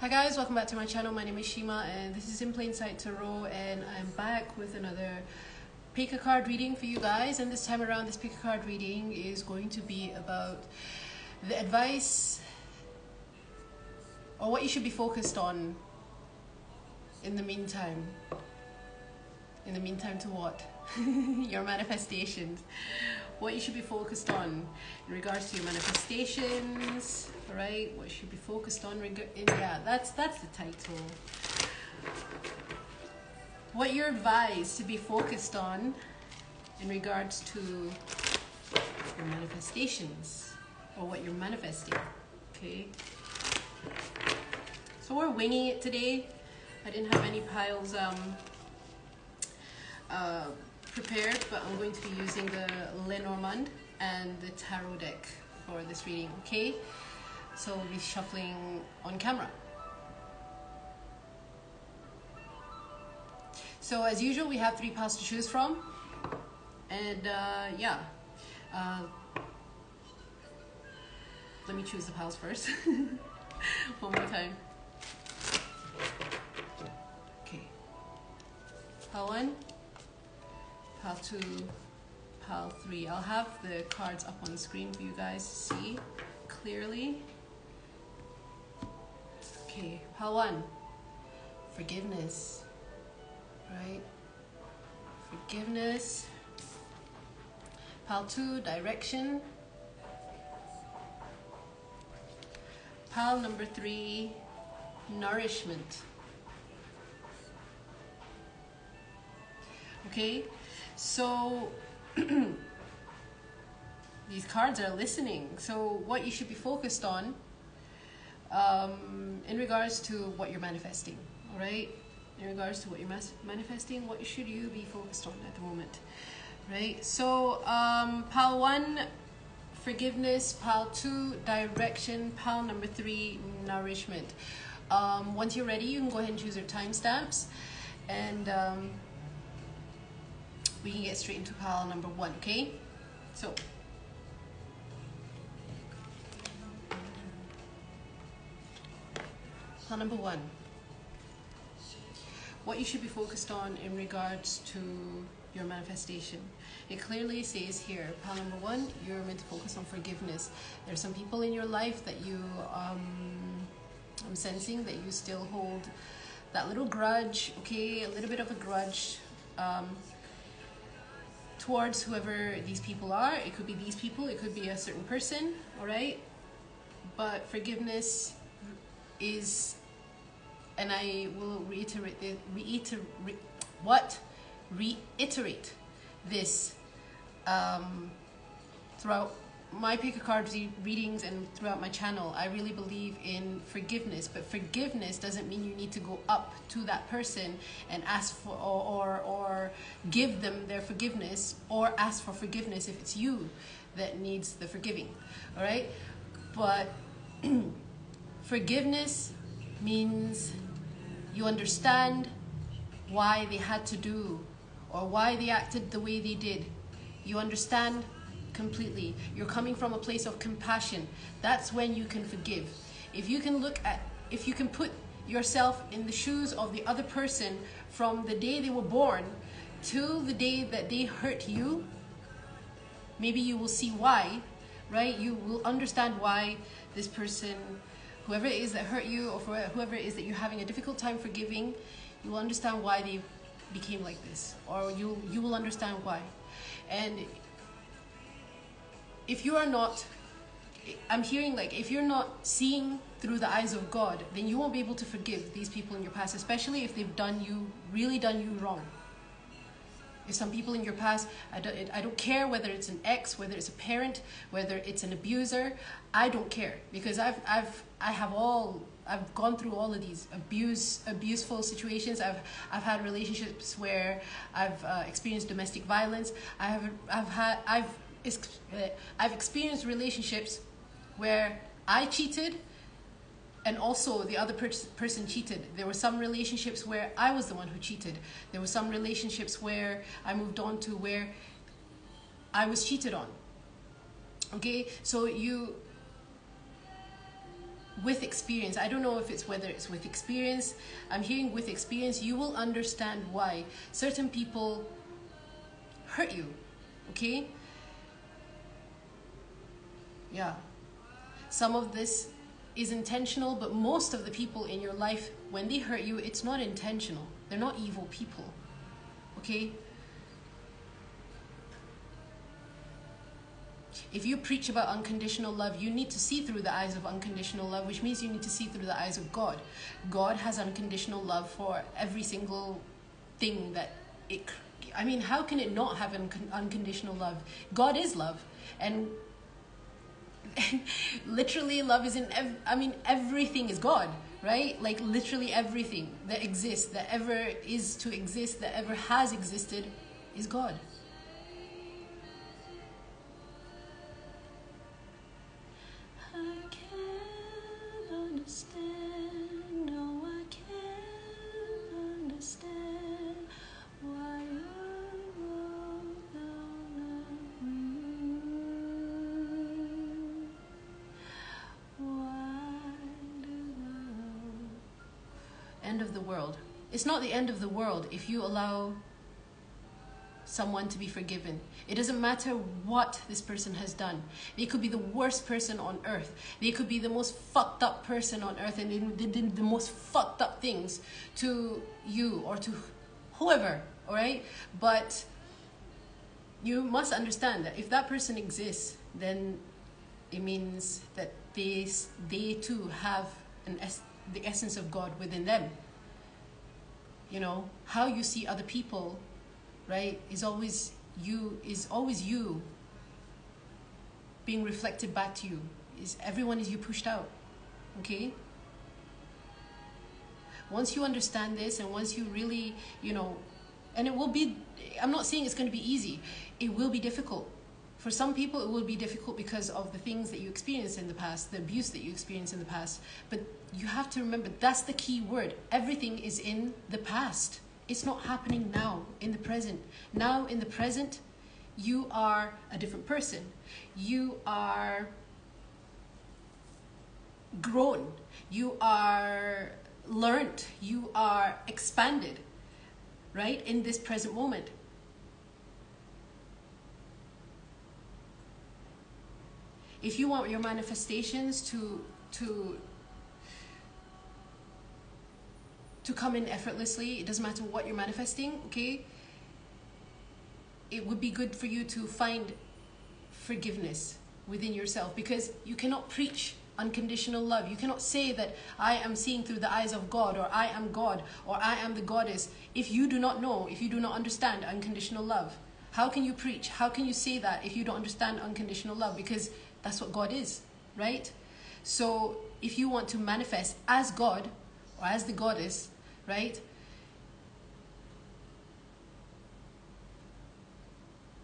Hi guys, welcome back to my channel. My name is Syima and this is In Plain Sight Tarot, and I'm back with another pick a card reading for you guys. And this time around, this pick a card reading is going to be about the advice or what you should be focused on in the meantime. In the meantime to what? Your manifestations. What you should be focused on in regards to your manifestations, right? What you should be focused on, yeah, that's the title. What you're advised to be focused on in regards to your manifestations or what you're manifesting, okay? So we're winging it today. I didn't have any piles prepared, but I'm going to be using the Lenormand and the tarot deck for this reading, okay? So we'll be shuffling on camera. So as usual, we have 3 piles to choose from, and yeah, let me choose the piles first. One more time. Okay, pile 1, pile 2, pile 3. I'll have the cards up on the screen for you guys to see clearly. Okay, pile 1, forgiveness, right? Forgiveness. Pile 2, direction. Pile number 3, nourishment. Okay, so these cards are listening. So what you should be focused on in regards to what you're manifesting, all right? In regards to what you're manifesting, what should you be focused on at the moment, right? So pile 1, forgiveness. Pile 2, direction. Pile number 3, nourishment. Once you're ready, you can go ahead and choose your timestamps, and we can get straight into pile number 1, okay? So pile number 1, what you should be focused on in regards to your manifestation. It clearly says here, pile number 1, you're meant to focus on forgiveness. There's some people in your life that you I'm sensing that you still hold that little grudge, okay, a little bit of a grudge towards whoever these people are. It could be these people, it could be a certain person, all right? But forgiveness is, and I will reiterate this throughout my pick a card readings and throughout my channel. I really believe in forgiveness, but forgiveness doesn't mean you need to go up to that person and ask for or give them their forgiveness, or ask for forgiveness if it's you that needs the forgiving, all right? But forgiveness means you understand why they had to do or why they acted the way they did. You understand completely. You're coming from a place of compassion. That's when you can forgive. If you can put yourself in the shoes of the other person from the day they were born till the day that they hurt you, maybe you will see why, right? You will understand why this person, whoever it is that hurt you, or whoever it is that you're having a difficult time forgiving, you will understand why they became like this, or you will understand why. And if you are not, I'm hearing like, if you're not seeing through the eyes of God, then you won't be able to forgive these people in your past, especially if they've really done you wrong. If some people in your past, I don't care whether it's an ex, whether it's a parent, whether it's an abuser, I don't care, because I've gone through all of these abuseful situations. I've had relationships where I've experienced domestic violence. I've experienced relationships where I cheated and also the other person cheated. There were some relationships where I was the one who cheated. There were some relationships where I moved on to where I was cheated on. Okay, so with experience, I don't know if it's whether it's with experience, I'm hearing with experience, you will understand why certain people hurt you, okay? Yeah. Some of this is intentional, but most of the people in your life, when they hurt you, it's not intentional. They're not evil people, okay? If you preach about unconditional love, you need to see through the eyes of unconditional love, which means you need to see through the eyes of God. God has unconditional love for every single thing that it... I mean, how can it not have unconditional love? God is love. And literally love is in... I mean, everything is God, right? Like literally everything that exists, that ever is to exist, that ever has existed is God. End of the world. It's not the end of the world if you allow someone to be forgiven. It doesn't matter what this person has done. They could be the worst person on earth. They could be the most fucked up person on earth, and they did the most fucked up things to you or to whoever, all right? But you must understand that if that person exists, then it means that they too have the essence of God within them. You know, how you see other people, right, is always you being reflected back to you. Everyone is you pushed out, okay? Once you understand this, and once you really, you know, and it will be, I'm not saying it's going to be easy. It will be difficult. For some people, it will be difficult because of the things that you experienced in the past, the abuse that you experienced in the past. But you have to remember, that's the key word. Everything is in the past. It's not happening now, in the present. Now, in the present, you are a different person. You are grown. You are learned. You are expanded, right? In this present moment. If you want your manifestations to come in effortlessly, it doesn't matter what you're manifesting, okay? It would be good for you to find forgiveness within yourself, because you cannot preach unconditional love. You cannot say that I am seeing through the eyes of God, or I am God, or I am the goddess, if you do not know, if you do not understand unconditional love. How can you preach? How can you say that if you don't understand unconditional love? Because that's what God is, right? So if you want to manifest as God or as the goddess, right,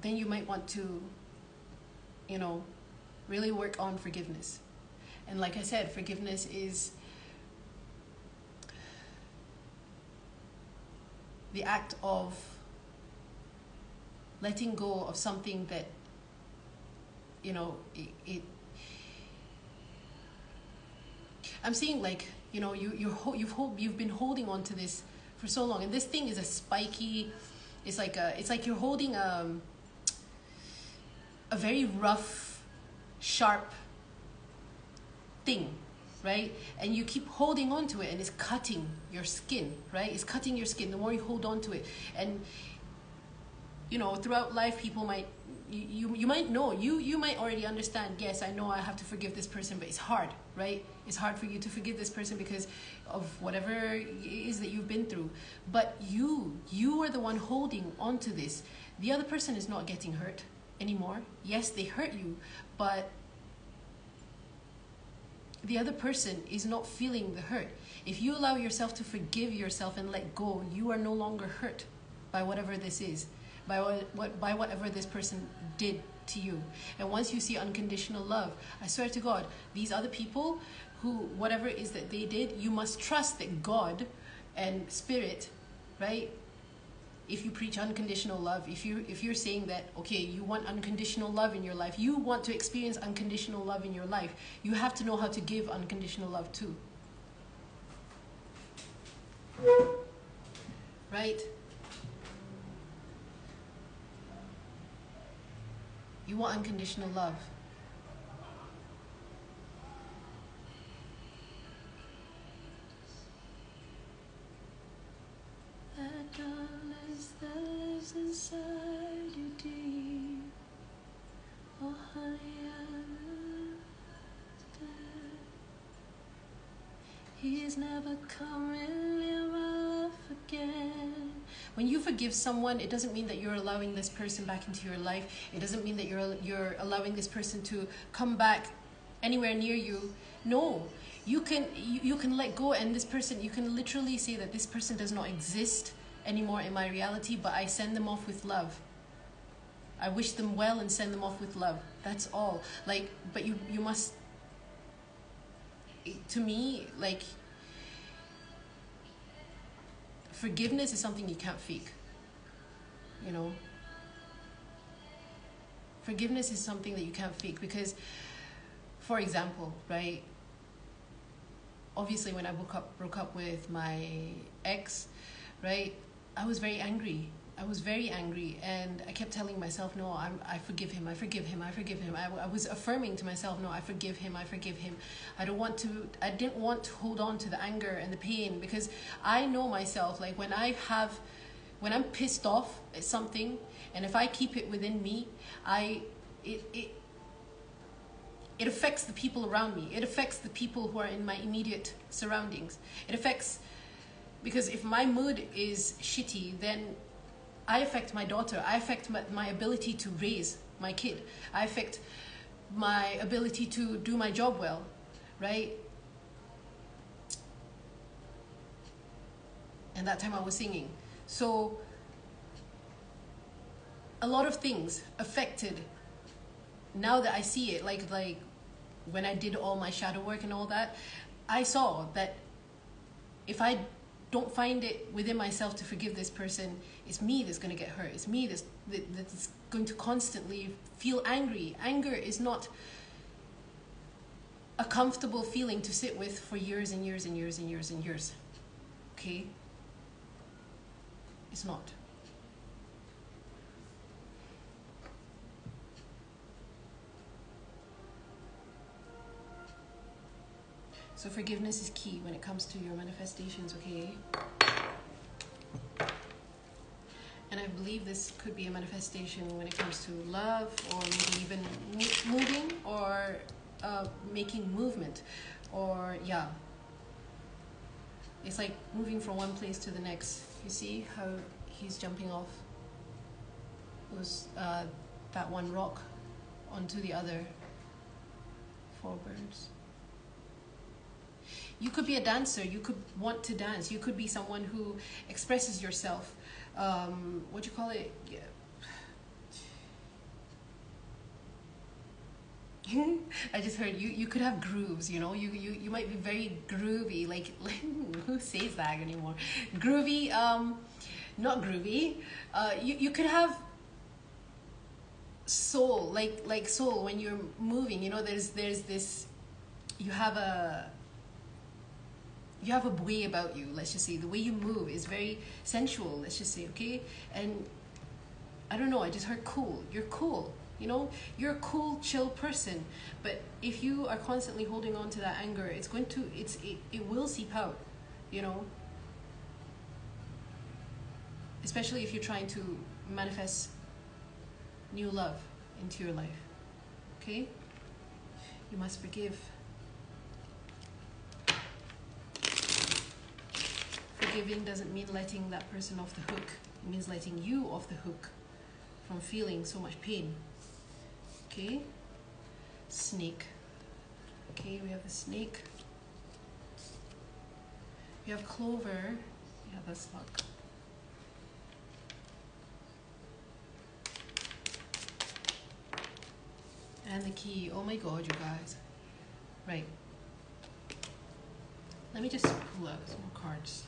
then you might want to, you know, really work on forgiveness. And like I said, forgiveness is the act of letting go of something that, you know, I'm seeing, like, you know, you've been holding on to this for so long, and this thing is a spiky. It's like you're holding a very rough, sharp thing, right? And you keep holding on to it, and it's cutting your skin, right? It's cutting your skin the more you hold on to it. And you know, throughout life, people might, you might know, you might already understand, yes, I know I have to forgive this person, but it's hard, right? It's hard for you to forgive this person because of whatever it is that you've been through. But you are the one holding on to this. The other person is not getting hurt anymore. Yes, they hurt you, but the other person is not feeling the hurt. If you allow yourself to forgive yourself and let go, you are no longer hurt by whatever this is. By whatever this person did to you. And once you see unconditional love, I swear to God, these other people who, whatever it is that they did, you must trust that God and spirit, right, if you preach unconditional love, if you're saying that, okay, you want unconditional love in your life, you want to experience unconditional love in your life, you have to know how to give unconditional love too. Right? You want unconditional love. That darkness that lives inside you deep. Oh honey, I understand. He's never coming near my life again. When you forgive someone, it doesn't mean that you're allowing this person back into your life. It doesn't mean that you're allowing this person to come back anywhere near you. No. You can let go, and this person, you can literally say that this person does not exist anymore in my reality, but I send them off with love. I wish them well and send them off with love. That's all. Like, but you must, to me, like, forgiveness is something you can't fake. You know? Forgiveness is something that you can't fake because, for example, right? Obviously, when I broke up with my ex, right, I was very angry. I was very angry, and I kept telling myself, no, I forgive him, I forgive him, I forgive him. I was affirming to myself, no, I forgive him, I forgive him. I didn't want to hold on to the anger and the pain, because I know myself, like when I'm pissed off at something, and if I keep it within me, it affects the people around me. It affects the people who are in my immediate surroundings. It affects, because if my mood is shitty, then I affect my daughter. I affect my ability to raise my kid. I affect my ability to do my job well, right? And that time I was singing. So a lot of things affected. Now that I see it, like when I did all my shadow work and all that, I saw that if I don't find it within myself to forgive this person, it's me that's going to get hurt. It's me that's going to constantly feel angry. Anger is not a comfortable feeling to sit with for years and years and years and years and years. Okay? It's not. So forgiveness is key when it comes to your manifestations, okay? And I believe this could be a manifestation when it comes to love, or maybe even moving, or making movement, or yeah. It's like moving from one place to the next. You see how he's jumping off that one rock onto the other. 4 birds. You could be a dancer. You could want to dance. You could be someone who expresses yourself. What do you call it? Yeah. I just heard you could have grooves, you know. You might be very groovy. Like who says that anymore? Groovy. Not groovy. You could have soul, like soul when you're moving. You know, there's this. You have a way about you, let's just say. The way you move is very sensual, let's just say, okay? And I don't know, I just heard cool. You're cool, you know? You're a cool, chill person. But if you are constantly holding on to that anger, it will seep out, you know? Especially if you're trying to manifest new love into your life, okay? You must forgive. Forgiving doesn't mean letting that person off the hook. It means letting you off the hook from feeling so much pain. Okay? Snake. Okay, we have a snake. We have clover. Yeah, that's luck. And the key. Oh my god, you guys. Right. Let me just pull out some more cards.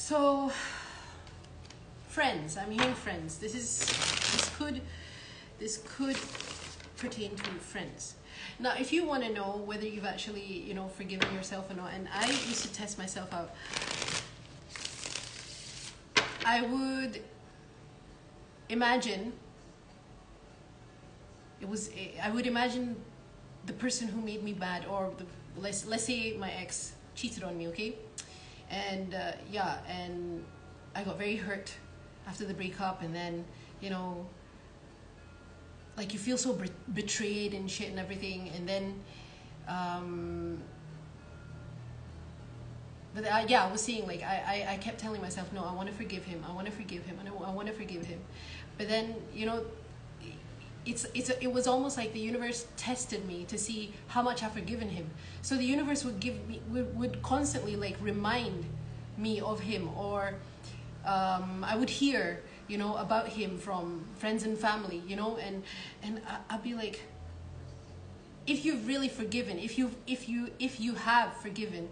So, friends, I'm hearing friends. This could pertain to friends. Now, if you want to know whether you've actually, you know, forgiven yourself or not, and I used to test myself out, I would imagine the person who made me bad, or let's say my ex cheated on me, okay? And yeah, and I got very hurt after the breakup, and then, you know, like you feel so betrayed and shit and everything, and then but yeah, I was saying, like, I kept telling myself, no, I want to forgive him, I want to forgive him, I want to forgive him. But then, you know, it was almost like the universe tested me to see how much I've forgiven him. So the universe would constantly, like, remind me of him, or I would hear, you know, about him from friends and family, you know, and I'd be like, if you've really forgiven, if you have forgiven,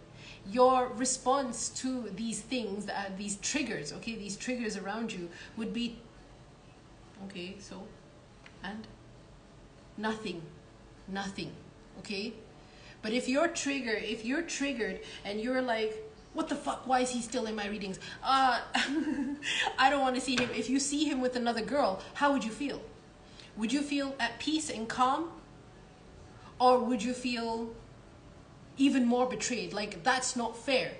your response to these things, these triggers, okay, these triggers around you would be, okay, so, and nothing, okay? But if you're triggered and you're like, what the fuck, why is he still in my readings? I don't want to see him. If you see him with another girl, how would you feel? Would you feel at peace and calm? Or would you feel even more betrayed? Like, that's not fair.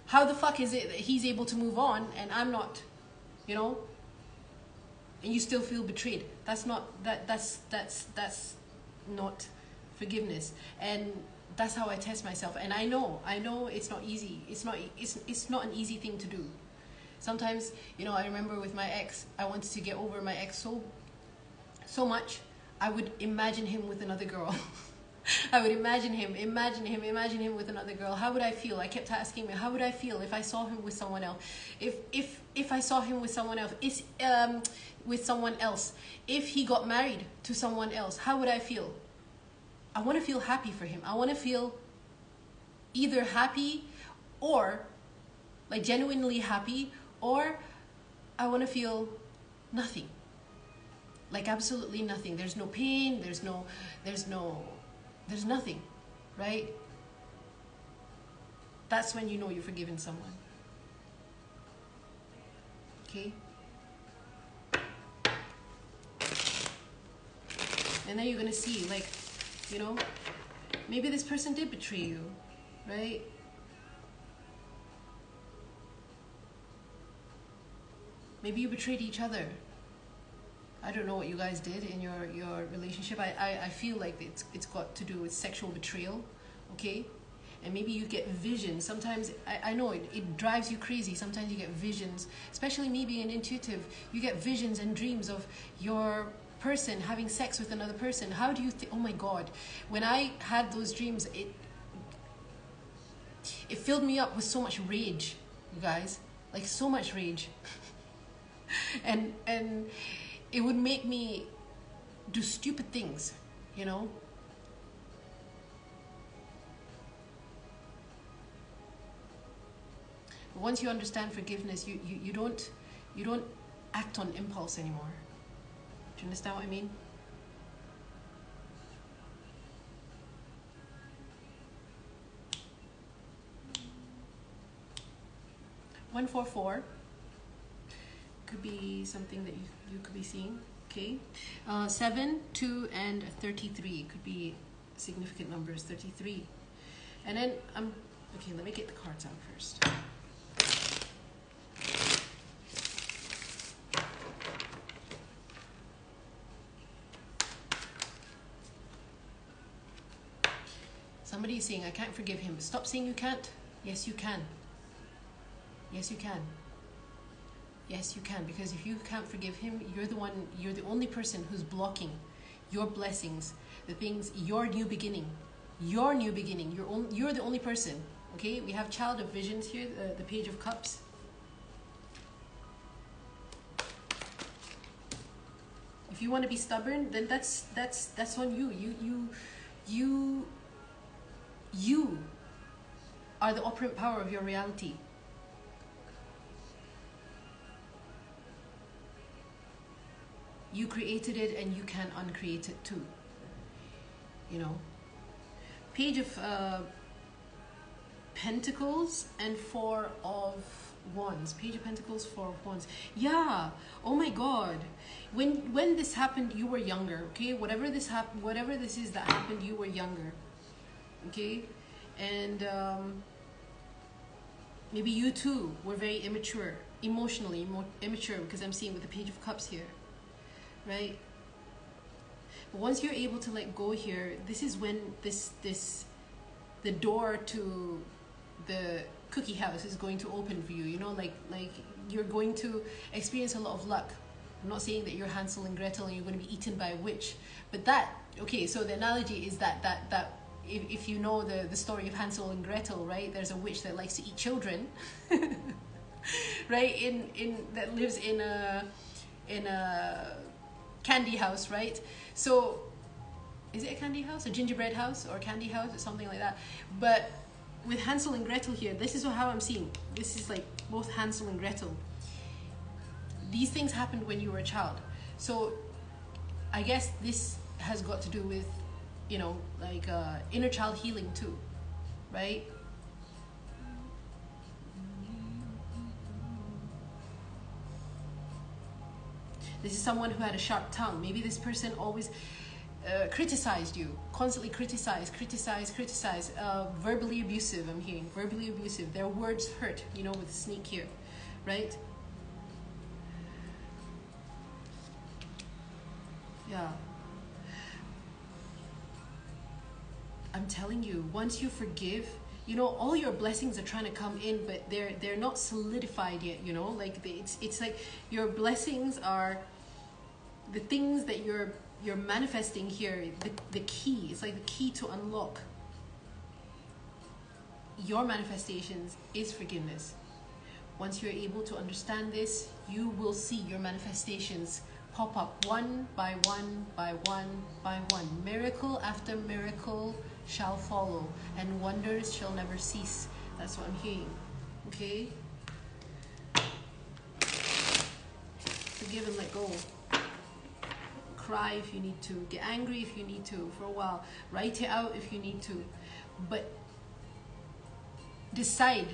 How the fuck is it that he's able to move on and I'm not, you know? And you still feel betrayed. That's not not forgiveness. And that's how I test myself. And I know it's not easy. It's not an easy thing to do. Sometimes, you know, I remember with my ex, I wanted to get over my ex so much, I would imagine him with another girl. I would imagine him with another girl. How would I feel? I kept asking me, how would I feel if I saw him with someone else? If I saw him with someone else, if he got married to someone else, how would I feel? I want to feel happy for him. I want to feel either happy, or like genuinely happy, or I want to feel nothing. Like absolutely nothing. There's no pain, there's nothing, right? That's when you know you've forgiven someone. Okay? And then you're gonna see, like, you know, maybe this person did betray you, right? Maybe you betrayed each other. I don't know what you guys did in your relationship. I feel like it's got to do with sexual betrayal, okay? And maybe you get visions. Sometimes, I know it drives you crazy. Sometimes you get visions, especially me being an intuitive. You get visions and dreams of your person having sex with another person. How do you think? Oh my God. When I had those dreams, it filled me up with so much rage, you guys. Like so much rage. and it would make me do stupid things, you know? Once you understand forgiveness, you don't act on impulse anymore. Do you understand what I mean? $144 could be something that you could be seeing. Okay, 7, 2, and 33 could be significant numbers. 33, and then okay. Let me get the cards out first. Somebody is saying, I can't forgive him. Stop saying you can't. Yes, you can. Yes, you can. Yes, you can. Because if you can't forgive him, you're the only person who's blocking your blessings, the things, your new beginning. Your new beginning. You're the only person. Okay? We have Child of Visions here, the Page of Cups. If you want to be stubborn, then that's on you. You are the operant power of your reality. You created it and you can uncreate it too. You know, Page of Pentacles and Four of Wands. Page of Pentacles, Four of Wands. Yeah. Oh my God. When this happened, you were younger. Okay. Whatever this is that happened, you were younger. Okay. And maybe you too were very immature, emotionally immature, because I'm seeing with the Page of Cups here, right? But once you're able to let go here, this is when the door to the cookie house is going to open for you. You know, like you're going to experience a lot of luck. I'm not saying that you're Hansel and Gretel and you're going to be eaten by a witch, but that, okay, so the analogy is that if you know the story of Hansel and Gretel, right? There's a witch that likes to eat children, right? That lives in a candy house, right? So is it a candy house, a gingerbread house, or a candy house, or something like that? But with Hansel and Gretel here, this is how I'm seeing. This is like both Hansel and Gretel. These things happened when you were a child. So I guess this has got to do with, you know, like inner child healing too, right? This is someone who had a sharp tongue. Maybe this person always criticized you, constantly criticized, verbally abusive. I'm hearing verbally abusive. Their words hurt, you know, with the snake here, right? Yeah. I'm telling you, once you forgive, you know, all your blessings are trying to come in, but they're not solidified yet, you know, like it's like your blessings are the things that you're manifesting here. The key, it's like the key to unlock your manifestations is forgiveness. Once you're able to understand this, you will see your manifestations pop up one by one by one by one. Miracle after miracle shall follow, and wonders shall never cease. That's what I'm hearing. Okay? Forgive and let go. Cry if you need to. Get angry if you need to for a while. Write it out if you need to. But decide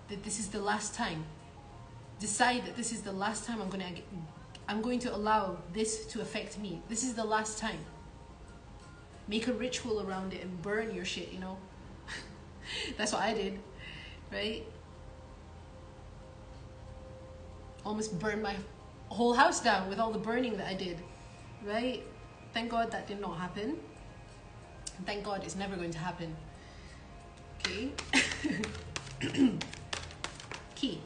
that this is the last time. Decide that this is the last time I'm going to allow this to affect me. This is the last time. Make a ritual around it and burn your shit, you know. That's what I did, right? Almost burned my whole house down with all the burning that I did, right? Thank God that did not happen. Thank God it's never going to happen. Okay. Key.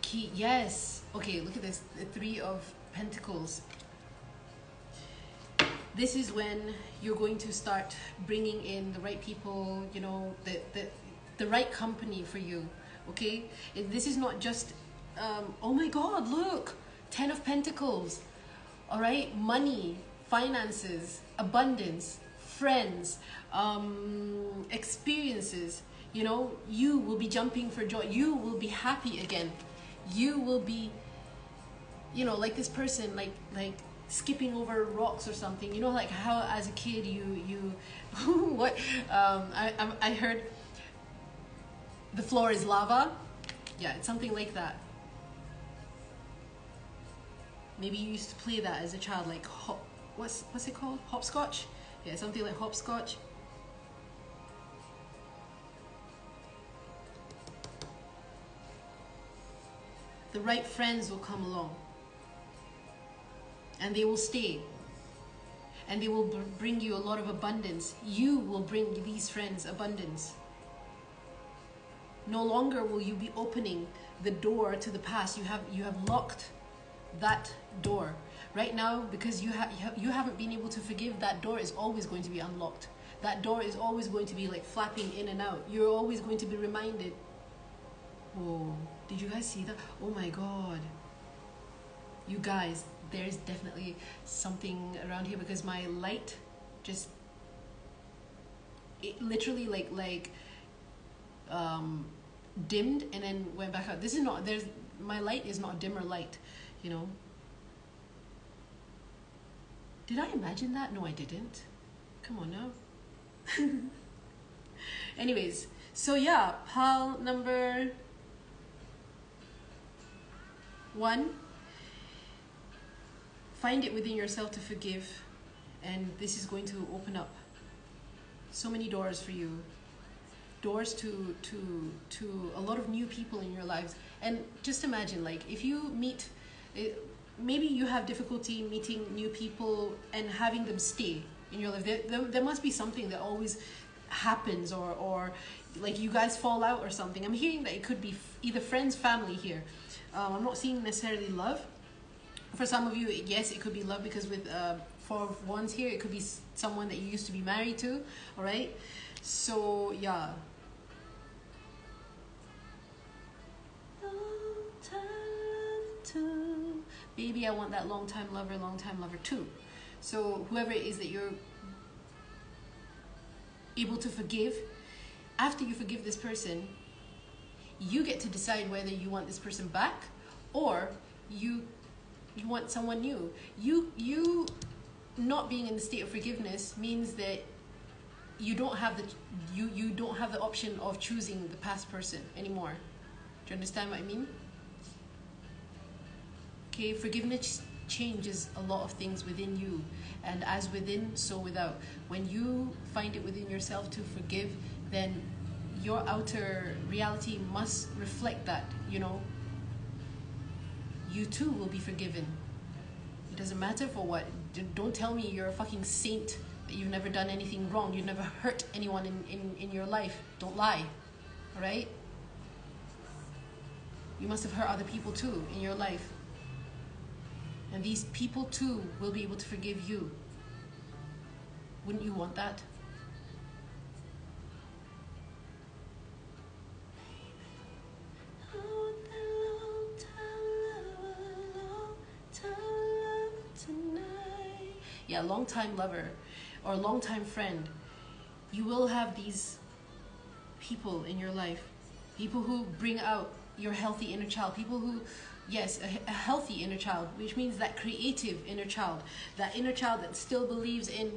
Key, yes. Okay, look at this. The Three of Pentacles. This is when you're going to start bringing in the right people, you know, the right company for you, okay? This is not just, oh my God, look, 10 of Pentacles, all right? Money, finances, abundance, friends, experiences, you know, you will be jumping for joy. You will be happy again. You will be, you know, like this person, like skipping over rocks or something, you know, like how as a kid you what I heard the floor is lava. Yeah, it's something like that. Maybe you used to play that as a child, like what's it called, hopscotch? Yeah, something like hopscotch. The right friends will come along. And they will stay. And they will bring you a lot of abundance. You will bring these friends abundance. No longer will you be opening the door to the past. You have locked that door. Right now, because you haven't been able to forgive, that door is always going to be unlocked. That door is always going to be like flapping in and out. You're always going to be reminded. Oh, did you guys see that? Oh my God. You guys, there's definitely something around here because my light just, it literally like dimmed and then went back out. This is not, my light is not a dimmer light. you know. Did I imagine that? No, I didn't. Come on now. Anyways, so yeah, pile number 1. Find it within yourself to forgive, and this is going to open up so many doors for you. Doors to a lot of new people in your lives. And just imagine, like, if you meet, maybe you have difficulty meeting new people and having them stay in your life. There must be something that always happens, or like you guys fall out or something. I'm hearing that it could be either friends, family here. I'm not seeing necessarily love. For some of you, yes, it could be love, because with 4 of Wands here, it could be someone that you used to be married to. All right, so yeah. Baby, I want that long time lover too. So whoever it is that you're able to forgive, after you forgive this person, you get to decide whether you want this person back or you want someone new. You not being in the state of forgiveness means that you don't have the option of choosing the past person anymore. Do you understand what I mean? Okay, forgiveness changes a lot of things within you, and as within, so without. When you find it within yourself to forgive, then your outer reality must reflect that, you know. You too will be forgiven. It doesn't matter for what. Don't tell me you're a fucking saint, that you've never done anything wrong, you've never hurt anyone in your life. Don't lie, all right? You must have hurt other people too in your life. And these people too will be able to forgive you. Wouldn't you want that? Yeah, long-time lover or long-time friend. You will have these people in your life. People who bring out your healthy inner child. People who, yes, a healthy inner child, which means that creative inner child. That inner child that still believes in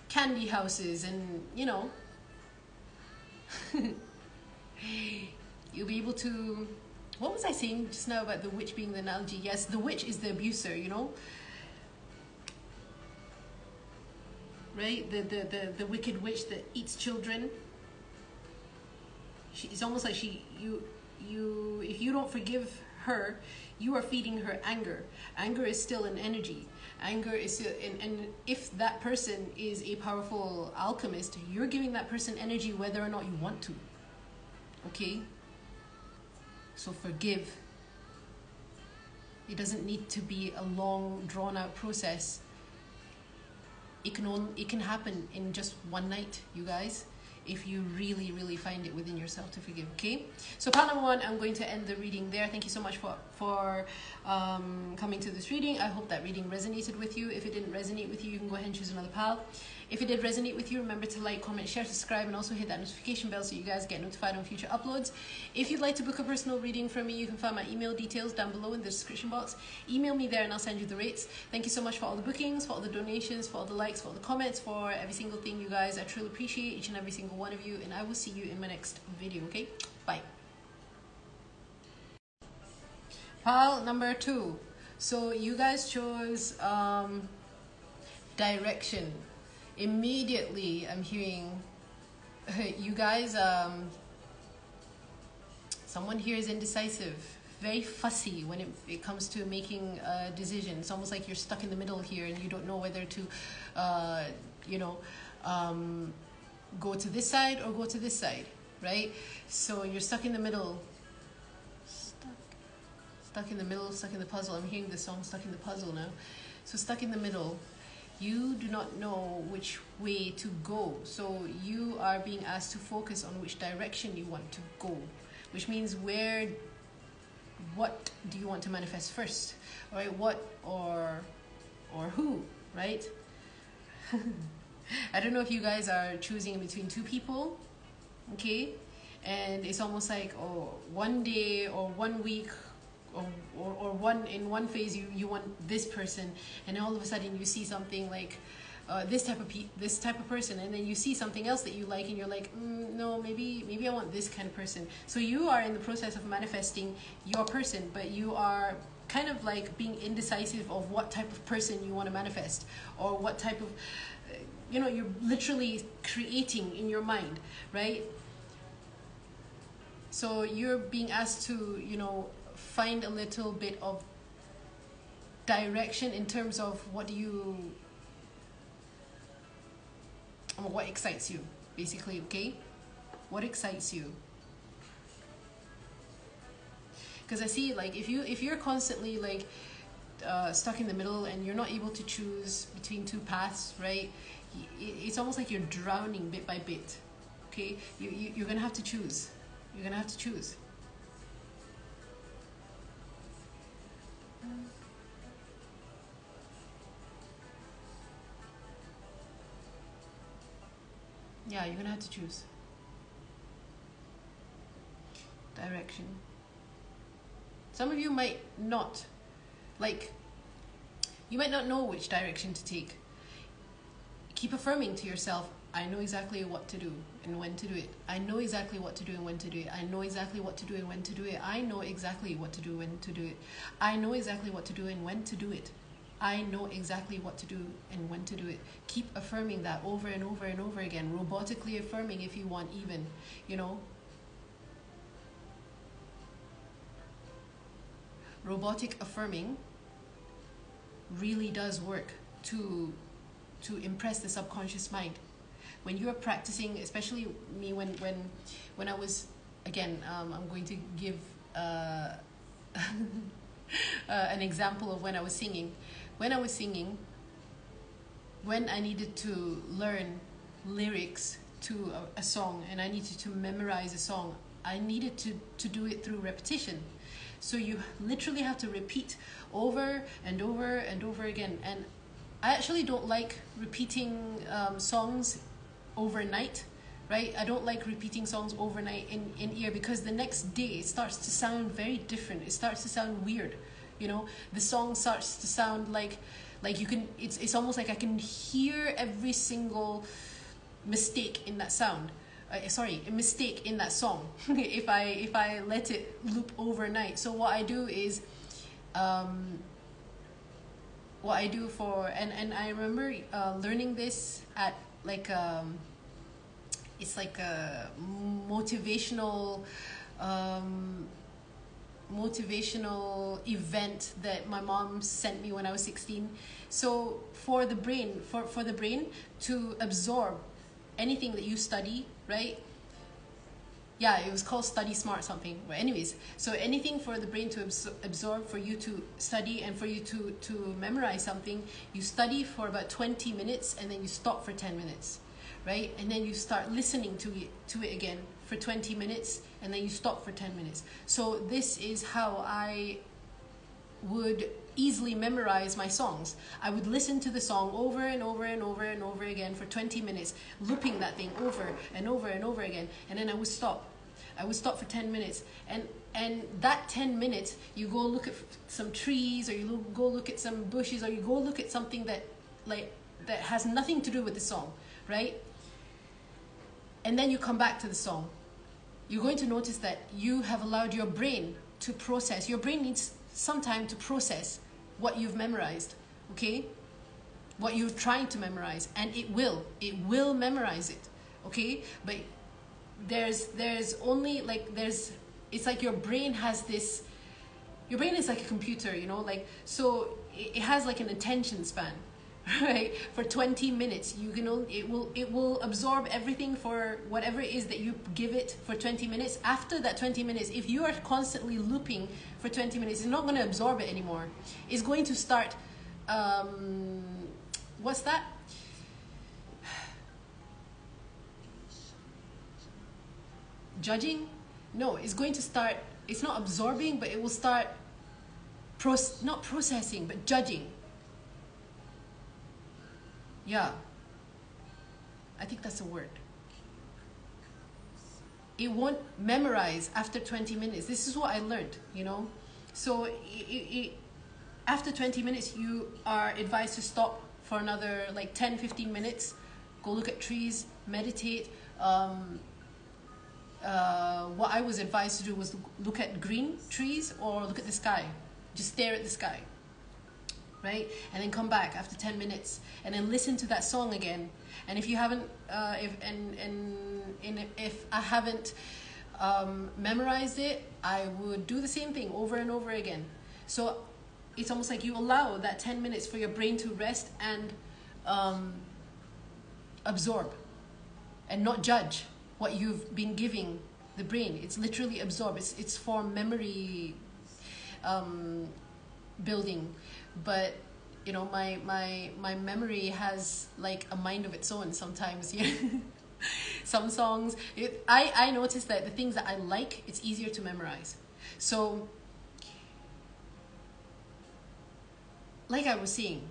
candy houses and, you know. You'll be able to... What was I saying just now about the witch being the analogy? Yes, the witch is the abuser, you know. Right? The wicked witch that eats children. It's almost like if you don't forgive her, you are feeding her anger. Anger is still an energy. Anger is still, and if that person is a powerful alchemist, you're giving that person energy whether or not you want to. Okay? So forgive. It doesn't need to be a long, drawn-out process. It can happen in just one night, you guys, if you really, really find it within yourself to forgive. Okay, so part number 1, I'm going to end the reading there. Thank you so much for coming to this reading. I hope that reading resonated with you. If it didn't resonate with you, you can go ahead and choose another pile. If it did resonate with you, remember to like, comment, share, subscribe, and also hit that notification bell so you guys get notified on future uploads. If you'd like to book a personal reading from me, you can find my email details down below in the description box. Email me there and I'll send you the rates. Thank you so much for all the bookings, for all the donations, for all the likes, for all the comments, for every single thing, you guys. I truly appreciate each and every single one of you, and I will see you in my next video, okay? Bye. Pile number 2. So you guys chose direction. Immediately I'm hearing you guys, someone here is indecisive, very fussy when it comes to making a decision. It's almost like you're stuck in the middle here and you don't know whether to go to this side or go to this side, right? So you're stuck in the middle. Stuck in the middle, stuck in the puzzle. I'm hearing the song Stuck in the Puzzle now. So stuck in the middle. You do not know which way to go. So you are being asked to focus on which direction you want to go. Which means what do you want to manifest first? Right? What or who, right? I don't know if you guys are choosing between 2 people, okay? And it's almost like, oh, one day or 1 week or one in one phase you want this person, and all of a sudden you see something like this type of person, and then you see something else that you like, and you're like, no, maybe I want this kind of person. So you are in the process of manifesting your person, but you are kind of like being indecisive of what type of person you want to manifest, or what type of, you're literally creating in your mind, right? So you're being asked to, find a little bit of direction in terms of what excites you, basically, okay? What excites you? Because I see, like, if you're constantly like stuck in the middle and you're not able to choose between two paths, right? It's almost like you're drowning bit by bit. Okay, you're gonna have to choose. You're gonna have to choose. Yeah, you're gonna have to choose direction. Some of you might not, you might not know which direction to take. Keep affirming to yourself, I know exactly what to do and when to do it. I know exactly what to do and when to do it. I know exactly what to do and when to do it. I know exactly what to do when to do it. I know exactly what to do and when to do it. I know exactly what to do and when to do it. Keep affirming that over and over and over again. Robotically affirming if you want, even, Robotic affirming really does work to impress the subconscious mind. When you are practicing, especially me, when I was, again, I'm going to give an example of when I was singing. When I was singing, when I needed to learn lyrics to a song and I needed to memorize a song, I needed to do it through repetition. So you literally have to repeat over and over and over again. And I actually don't like repeating songs overnight, right? I don't like repeating songs overnight in ear, because the next day it starts to sound very different. It starts to sound weird, The song starts to sound like you can. It's almost like I can hear every single mistake in that sound. A mistake in that song. if I let it loop overnight. So what I do is, and I remember learning this at it's like a motivational event that my mom sent me when I was 16. So for the brain to absorb anything that you study, right? Yeah, it was called Study Smart something. But anyways, so anything for the brain to absorb, for you to study and for you to memorize something, you study for about 20 minutes and then you stop for 10 minutes, right? And then you start listening to it again for 20 minutes and then you stop for 10 minutes. So this is how I would easily memorize my songs. I would listen to the song over and over and over and over again for 20 minutes, looping that thing over and over and over again, and then I would stop. I would stop for 10 minutes, and that 10 minutes you go look at some trees, or you go look at some bushes, or you go look at something that has nothing to do with the song, right? And then you come back to the song. You're going to notice that you have allowed your brain to process. Your brain needs some time to process what you've memorized, okay? What you're trying to memorize, and it will memorize it, okay? But there's only it's like your brain has this. Your brain is like a computer, so it has like an attention span, right? For 20 minutes, it will absorb everything for whatever it is that you give it for 20 minutes. After that 20 minutes, if you are constantly looping for 20 minutes, it's not going to absorb it anymore. It's going to start, what's that? Judging? No, it's going to start, it's not absorbing, but it will start, not processing, but judging. Yeah, I think that's a word. It won't memorize after 20 minutes. This is what I learned, So after 20 minutes, you are advised to stop for another like 10-15 minutes. Go look at trees, meditate. What I was advised to do was look at green trees or look at the sky. Just stare at the sky, right? And then come back after 10 minutes and then listen to that song again. And if you haven't, if I haven't memorized it, I would do the same thing over and over again. So it's almost like you allow that 10 minutes for your brain to rest and absorb and not judge what you've been giving the brain. It's literally absorb. It's for memory building. But you know, my memory has like a mind of its own sometimes. Yeah. Some songs, I noticed that the things that I like, it's easier to memorize. So like I was saying,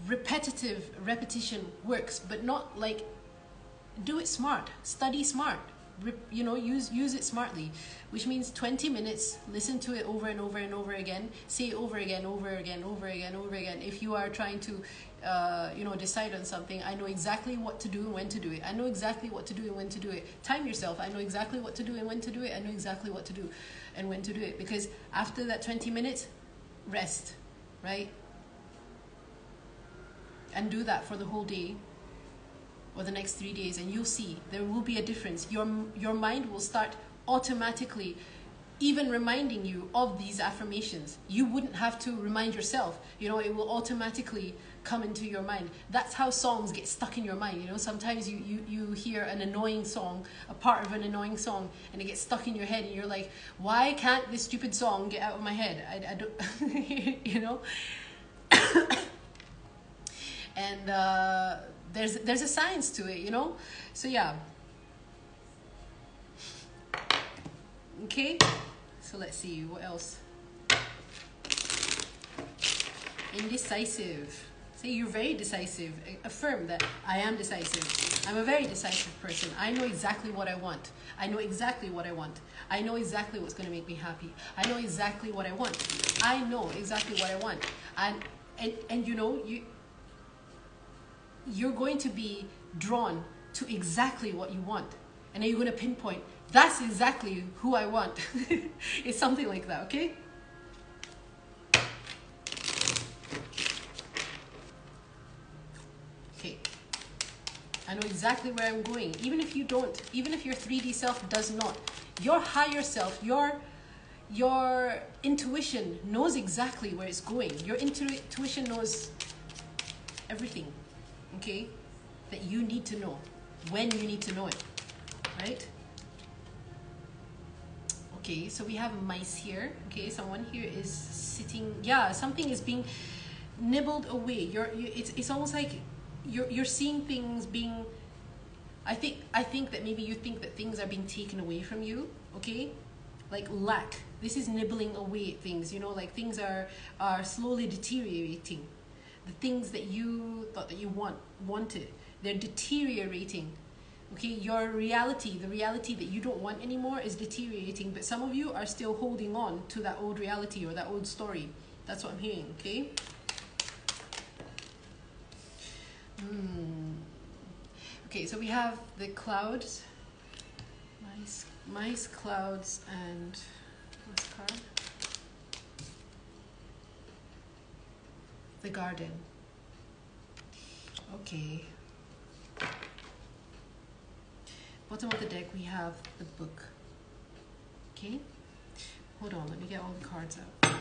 repetition works, but not like, do it smart, study smart, you know, use it smartly, which means 20 minutes, listen to it over and over and over again, say it over again, over again, over again, over again. If you are trying to you know, decide on something, I know exactly what to do and when to do it. I know exactly what to do and when to do it. Time yourself. I know exactly what to do and when to do it. I know exactly what to do and when to do it, because after that 20 minutes, rest, right? And do that for the whole day or the next 3 days, and you'll see there will be a difference. Your mind will start automatically even reminding you of these affirmations. You wouldn't have to remind yourself, you know, it will automatically come into your mind. That's how songs get stuck in your mind. You know, sometimes you hear an annoying song, a part of an annoying song, and it gets stuck in your head, and you're like, why can't this stupid song get out of my head? I don't you know. And there's a science to it, you know. So yeah. Okay, so let's see what else. Indecisive. Say you're very decisive. Affirm that I am decisive. I'm a very decisive person. I know exactly what I want. I know exactly what I want. I know exactly what's going to make me happy. I know exactly what I want. I know exactly what I want. And you know, you're going to be drawn to exactly what you want, and then you're going to pinpoint, that's exactly who I want. It's something like that. Okay, I know exactly where I'm going. Even if you don't, even if your 3D self does not, your higher self, your intuition knows exactly where it's going. Your intuition knows everything, okay, that you need to know when you need to know it, right? Okay, so we have mice here. Okay, someone here is sitting. Yeah, something is being nibbled away. It's almost like you're seeing things being. I think that maybe you think that things are being taken away from you. Okay, like lack. This is nibbling away at things. You know, like things are slowly deteriorating. The things that you thought that you wanted, they're deteriorating. Okay, your reality, the reality that you don't want anymore, is deteriorating, but some of you are still holding on to that old reality or that old story. That's what I'm hearing, okay? Okay, so we have the clouds, mice, clouds, and what's the card? The garden. Okay. Bottom of the deck, we have the book. Okay. Hold on, let me get all the cards out.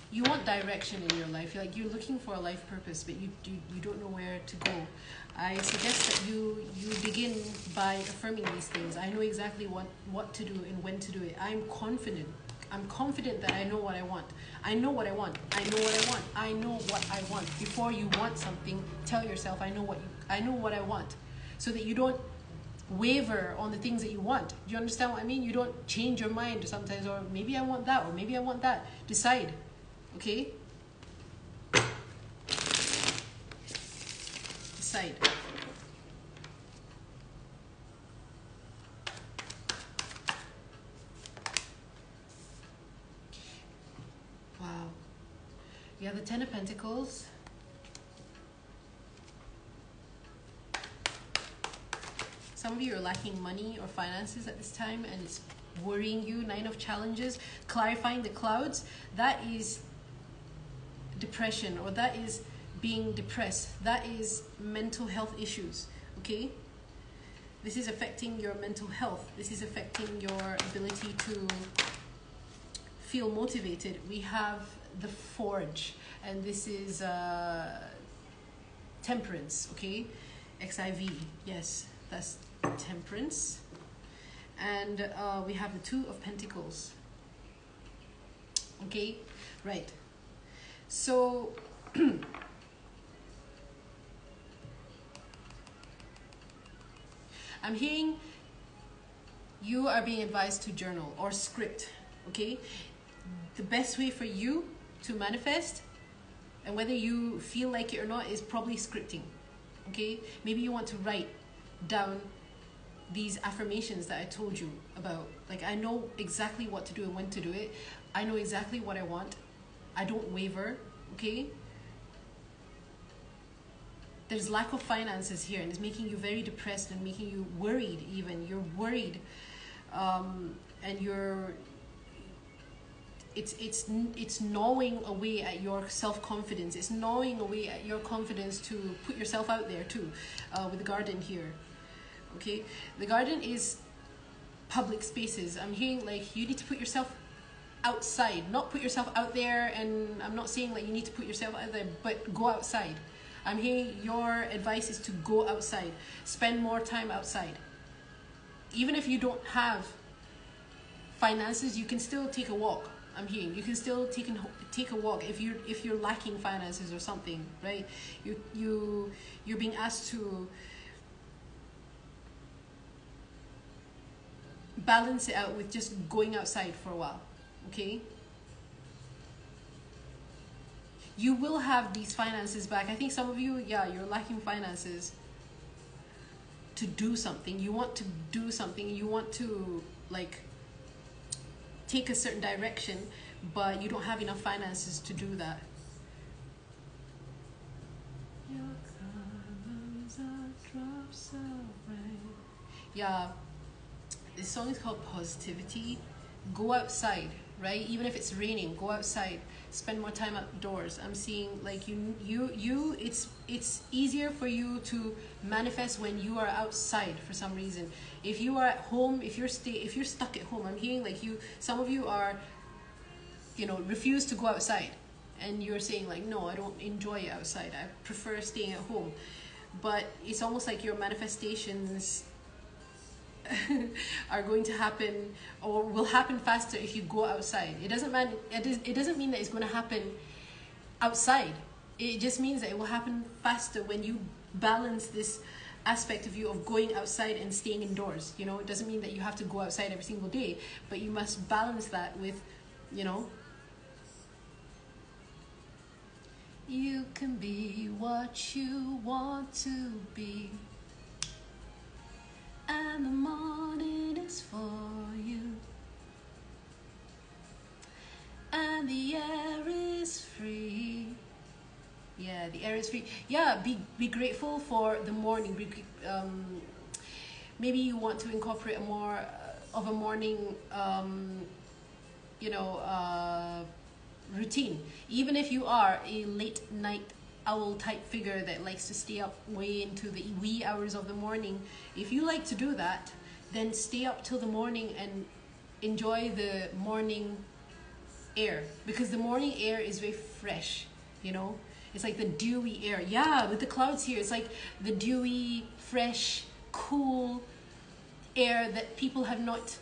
You want direction in your life. You're looking for a life purpose, but you don't know where to go. I suggest that you begin by affirming these things. I know exactly what to do and when to do it. I'm confident that I know what I want. I know what I want. I know what I want. I know what I want. Before you want something, tell yourself, I know what I want, so that you don't waver on the things that you want. Do you understand what I mean? You don't change your mind sometimes, or maybe I want that, or maybe I want that. Decide. Okay? outside. Wow. You have the Ten of Pentacles. Some of you are lacking money or finances at this time, and it's worrying you. Nine of Challenges, clarifying the clouds. That is depression, or that is being depressed. That is mental health issues, okay? This is affecting your mental health. This is affecting your ability to feel motivated. We have the Forge, and this is Temperance, okay? XIV, yes, that's Temperance. And we have the Two of Pentacles. Okay, right. So I'm hearing you are being advised to journal or script, okay? The best way for you to manifest, and whether you feel like it or not, is probably scripting, okay? Maybe you want to write down these affirmations that I told you about. Like, I know exactly what to do and when to do it. I know exactly what I want. I don't waver, okay? There's lack of finances here, and it's making you very depressed and making you worried even. You're worried, and it's gnawing away at your self-confidence. It's gnawing away at your confidence to put yourself out there too, with the Garden here. Okay, the Garden is public spaces. I'm hearing like you need to put yourself outside, not put yourself out there, and I'm not saying like you need to put yourself out there, but go outside. I'm hearing your advice is to go outside, spend more time outside. Even if you don't have finances, you can still take a walk. I'm hearing you can still take a walk if you're lacking finances or something, right? You're being asked to balance it out with just going outside for a while, okay? You will have these finances back. I think some of you, yeah, you're lacking finances to do something. You want to do something. You want to, like, take a certain direction, but you don't have enough finances to do that. Your colors are drops of rain. Yeah. This song is called Positivity. Go outside, right? Even if it's raining, go outside. Spend more time outdoors. I'm seeing like it's easier for you to manifest when you are outside for some reason. If you are at home, if you're stuck at home, I'm hearing like some of you are, refuse to go outside, and you're saying like, no, I don't enjoy it outside. I prefer staying at home. But it's almost like your manifestations are going to happen, or will happen faster if you go outside. It doesn't mean that it's going to happen outside. It just means that it will happen faster when you balance this aspect of you of going outside and staying indoors. It doesn't mean that you have to go outside every single day, but you must balance that with, you can be what you want to be, and the morning is for you, and the air is free. Yeah, the air is free. Yeah, be grateful for the morning. Maybe you want to incorporate more of a morning, routine. Even if you are a late night owl type figure that likes to stay up way into the wee hours of the morning, if you like to do that, then stay up till the morning and enjoy the morning air, because the morning air is very fresh. It's like the dewy air. Yeah, with the clouds here, it's like the dewy, fresh, cool air that people have not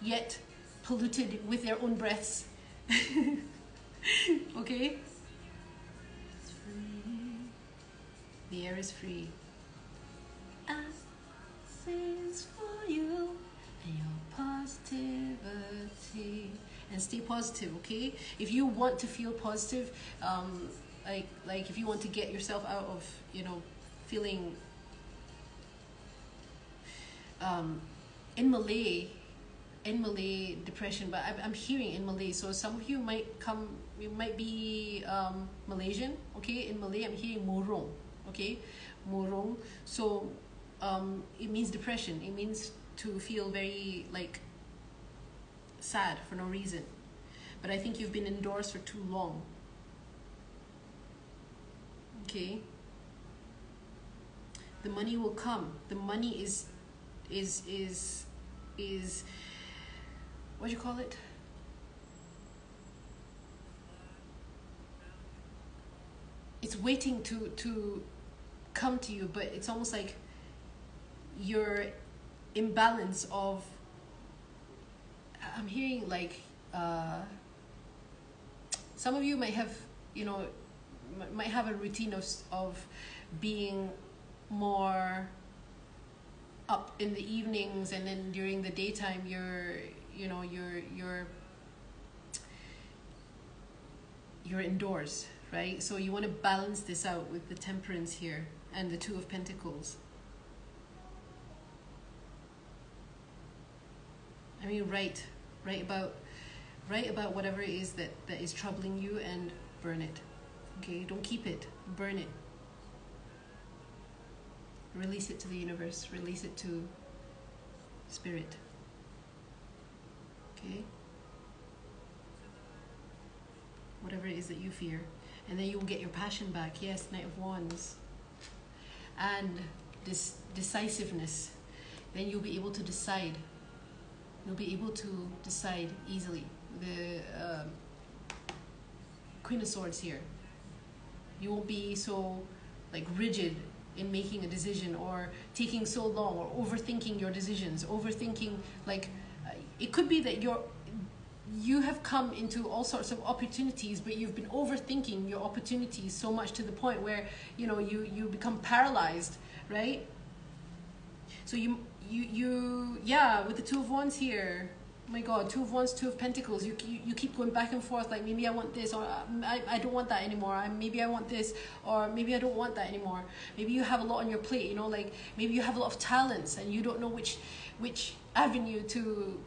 yet polluted with their own breaths. Okay? The air is free. Is for you and your positivity. And stay positive, okay? If you want to feel positive, like if you want to get yourself out of, feeling in Malay depression, but I'm hearing in Malay, so some of you might be Malaysian, okay? In Malay, I'm hearing murung, okay? Murung. So it means depression. It means to feel very like sad for no reason. But I think you've been indoors for too long. Okay? The money will come. The money is what do you call it? It's waiting to come to you, but it's almost like your imbalance of, I'm hearing like some of you might have, you know, might have a routine of being more up in the evenings, and then during the daytime you're indoors, right? So you want to balance this out with the Temperance here and the Two of Pentacles. I mean, write about whatever it is that is troubling you, and burn it. Okay, don't keep it, burn it. Release it to the universe, release it to spirit. Okay? Whatever it is that you fear. And then you will get your passion back. Yes, Knight of Wands. And this decisiveness. Then you'll be able to decide. You'll be able to decide easily. The Queen of Swords here. You won't be so like rigid in making a decision, or taking so long, or overthinking your decisions, overthinking, like it could be that you have come into all sorts of opportunities, but you've been overthinking your opportunities so much to the point where you become paralyzed, right? So you yeah, with the Two of Wands here, oh my God, Two of Wands, Two of Pentacles, you keep going back and forth, like maybe I want this, or I don't want that anymore, maybe I want this, or maybe I don't want that anymore. Maybe you have a lot on your plate, you know, like maybe you have a lot of talents and you don't know which avenue to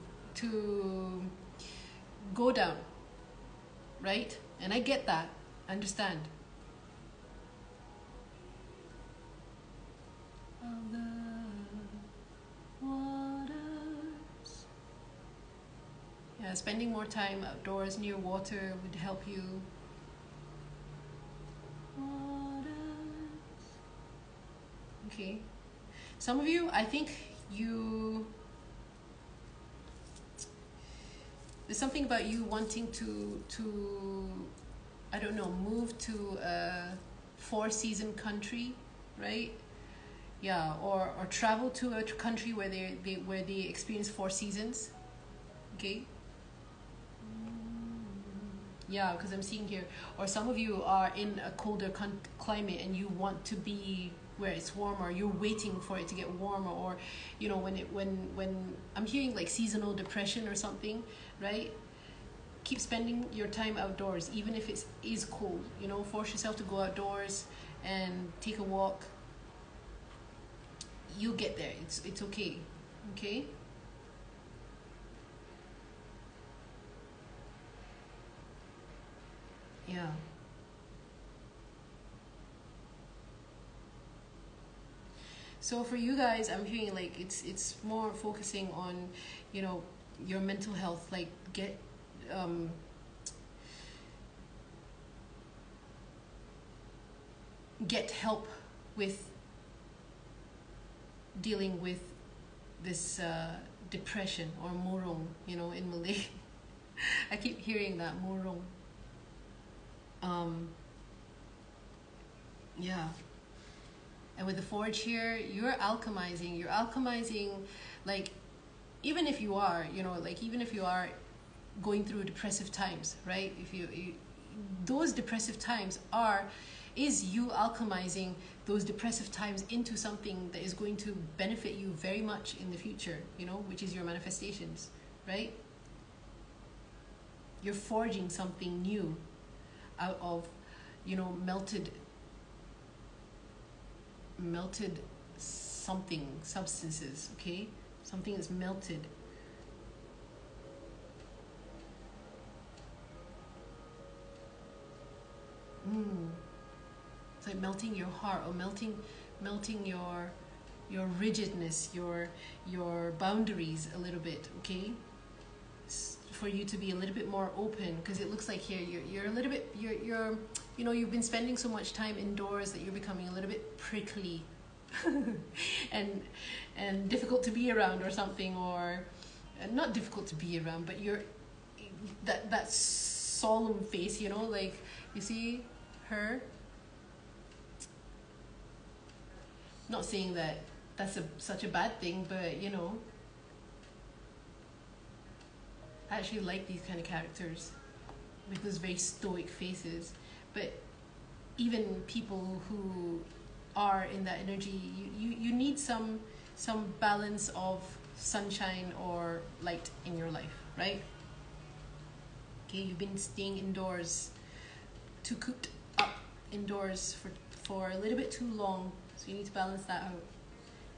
go down, right? And I get that, I understand. Yeah, spending more time outdoors near water would help you. Okay. Some of you, I think there's something about you wanting to I don't know, move to a 4-season country, right? Yeah, or travel to a country where they experience 4 seasons. Okay. Yeah, because I'm seeing here, or some of you are in a colder climate and you want to be where it's warmer. You're waiting for it to get warmer, or you know, when I'm hearing like seasonal depression or something, right? Keep spending your time outdoors, even if it is cold. You know, force yourself to go outdoors and take a walk. You'll get there. It's okay. Okay. Yeah. So for you guys, I'm hearing like it's more focusing on, you know, your mental health. Like get help with dealing with this depression, or murung, you know, in Malay. I keep hearing that, murung. Yeah. And with the Forge here, you're alchemizing, like, even if you are, you know, like, even if you are going through depressive times, right? If you those depressive times is you alchemizing those depressive times into something that is going to benefit you very much in the future, you know, which is your manifestations, right? You're forging something new out of, you know, melted melted something, substances, okay? Something is melted. It's like melting your heart, or melting your rigidness, your boundaries a little bit, okay? For you to be a little bit more open, because it looks like here you're a little bit, you're you know, you've been spending so much time indoors that you're becoming a little bit prickly and difficult to be around or something, or not difficult to be around, but you're that solemn face, you know, like you see her. Not saying that that's such a bad thing, but you know, I actually like these kind of characters with those very stoic faces. But even people who are in that energy, you need some balance of sunshine or light in your life, right? Okay, you've been staying indoors, too cooped up indoors for a little bit too long, so you need to balance that out.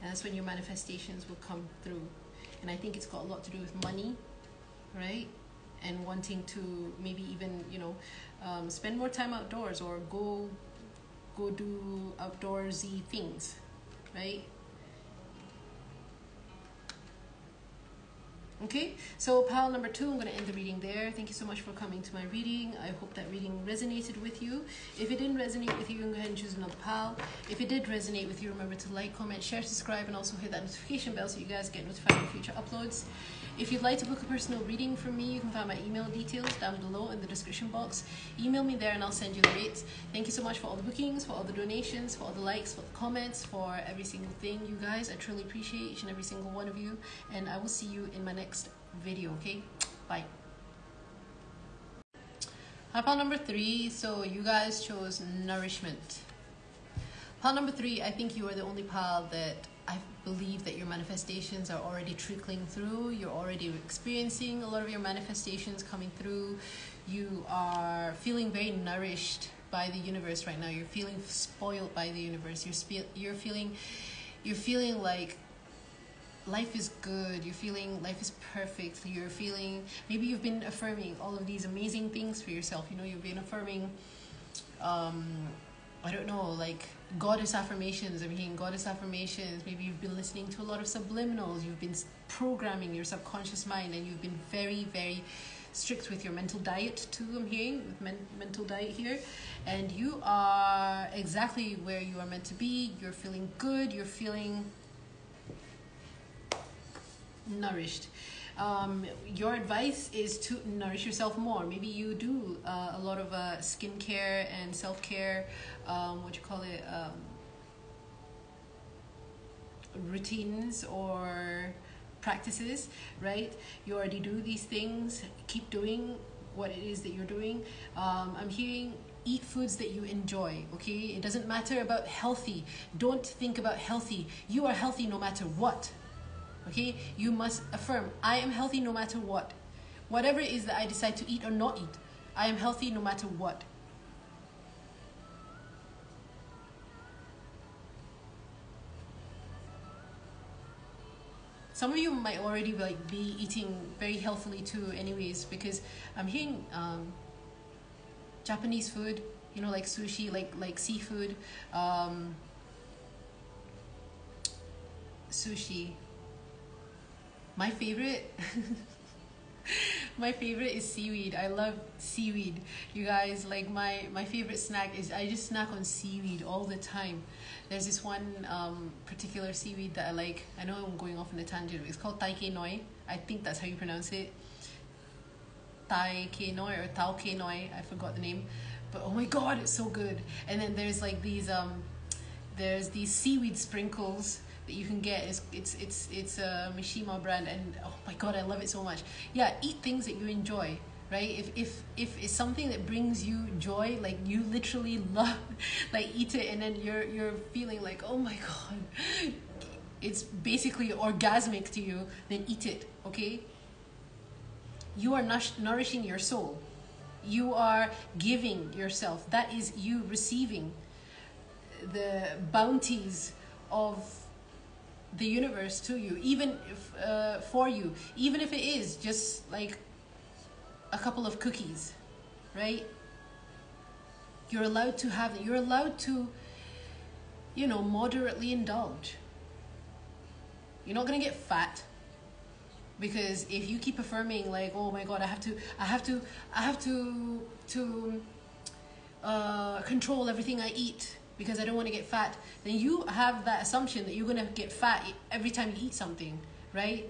And that's when your manifestations will come through. And I think it's got a lot to do with money, right? And wanting to maybe even, you know, spend more time outdoors, or go do outdoorsy things, right? Okay, so pile number 2, I'm going to end the reading there. Thank you so much for coming to my reading. I hope that reading resonated with you. If it didn't resonate with you, you can go ahead and choose another pile. If it did resonate with you, remember to like, comment, share, subscribe, and also hit that notification bell so you guys get notified of future uploads. If you'd like to book a personal reading from me, you can find my email details down below in the description box. Email me there and I'll send you the rates. Thank you so much for all the bookings, for all the donations, for all the likes, for the comments, for every single thing, you guys. I truly appreciate each and every single one of you. And I will see you in my next video, okay? Bye. Pile number 3. So you guys chose nourishment. Pile number 3, I think you are the only pile that I believe that your manifestations are already trickling through. You're already experiencing a lot of your manifestations coming through. You are feeling very nourished by the universe right now. You're feeling spoiled by the universe. You're feeling like life is good. You're feeling life is perfect. You're feeling, maybe you've been affirming all of these amazing things for yourself. You know, you've been affirming I don't know, like goddess affirmations. I'm hearing goddess affirmations. Maybe you've been listening to a lot of subliminals. You've been programming your subconscious mind, and you've been very, very strict with your mental diet too. I'm hearing with mental diet here, and you are exactly where you are meant to be. You're feeling good. You're feeling nourished. Your advice is to nourish yourself more. Maybe you do a lot of skincare and self-care, routines or practices, right? You already do these things. Keep doing what it is that you're doing. I'm hearing eat foods that you enjoy, okay? It doesn't matter about healthy. Don't think about healthy. You are healthy no matter what. Okay, you must affirm, I am healthy no matter what. Whatever it is that I decide to eat or not eat, I am healthy no matter what. Some of you might already be eating very healthily too anyways, because I'm hearing Japanese food, you know, like sushi, like seafood, sushi. My favorite is seaweed. I love seaweed. You guys, like my favorite snack is, I just snack on seaweed all the time. There's this one particular seaweed that I like. I know I'm going off on a tangent. It's called tai ke noi. I think that's how you pronounce it. Tai ke noi or tau ke noi. I forgot the name. But oh my god, it's so good. And then there's like these seaweed sprinkles that you can get. It's a Mishima brand, and oh my god, I love it so much. Yeah, eat things that you enjoy, right? If it's something that brings you joy, like you literally love, like eat it, and then you're feeling like, oh my god, it's basically orgasmic to you, then eat it, okay? You are nourishing your soul. You are giving yourself. That is you receiving. the bounties of the universe to you, even if, for you, even if it is just like a couple of cookies, right? You're allowed to have it. You're allowed to, you know, moderately indulge. You're not gonna get fat, because if you keep affirming like, oh my God, I have to control everything I eat because I don't want to get fat, then you have that assumption that you're gonna get fat every time you eat something, right?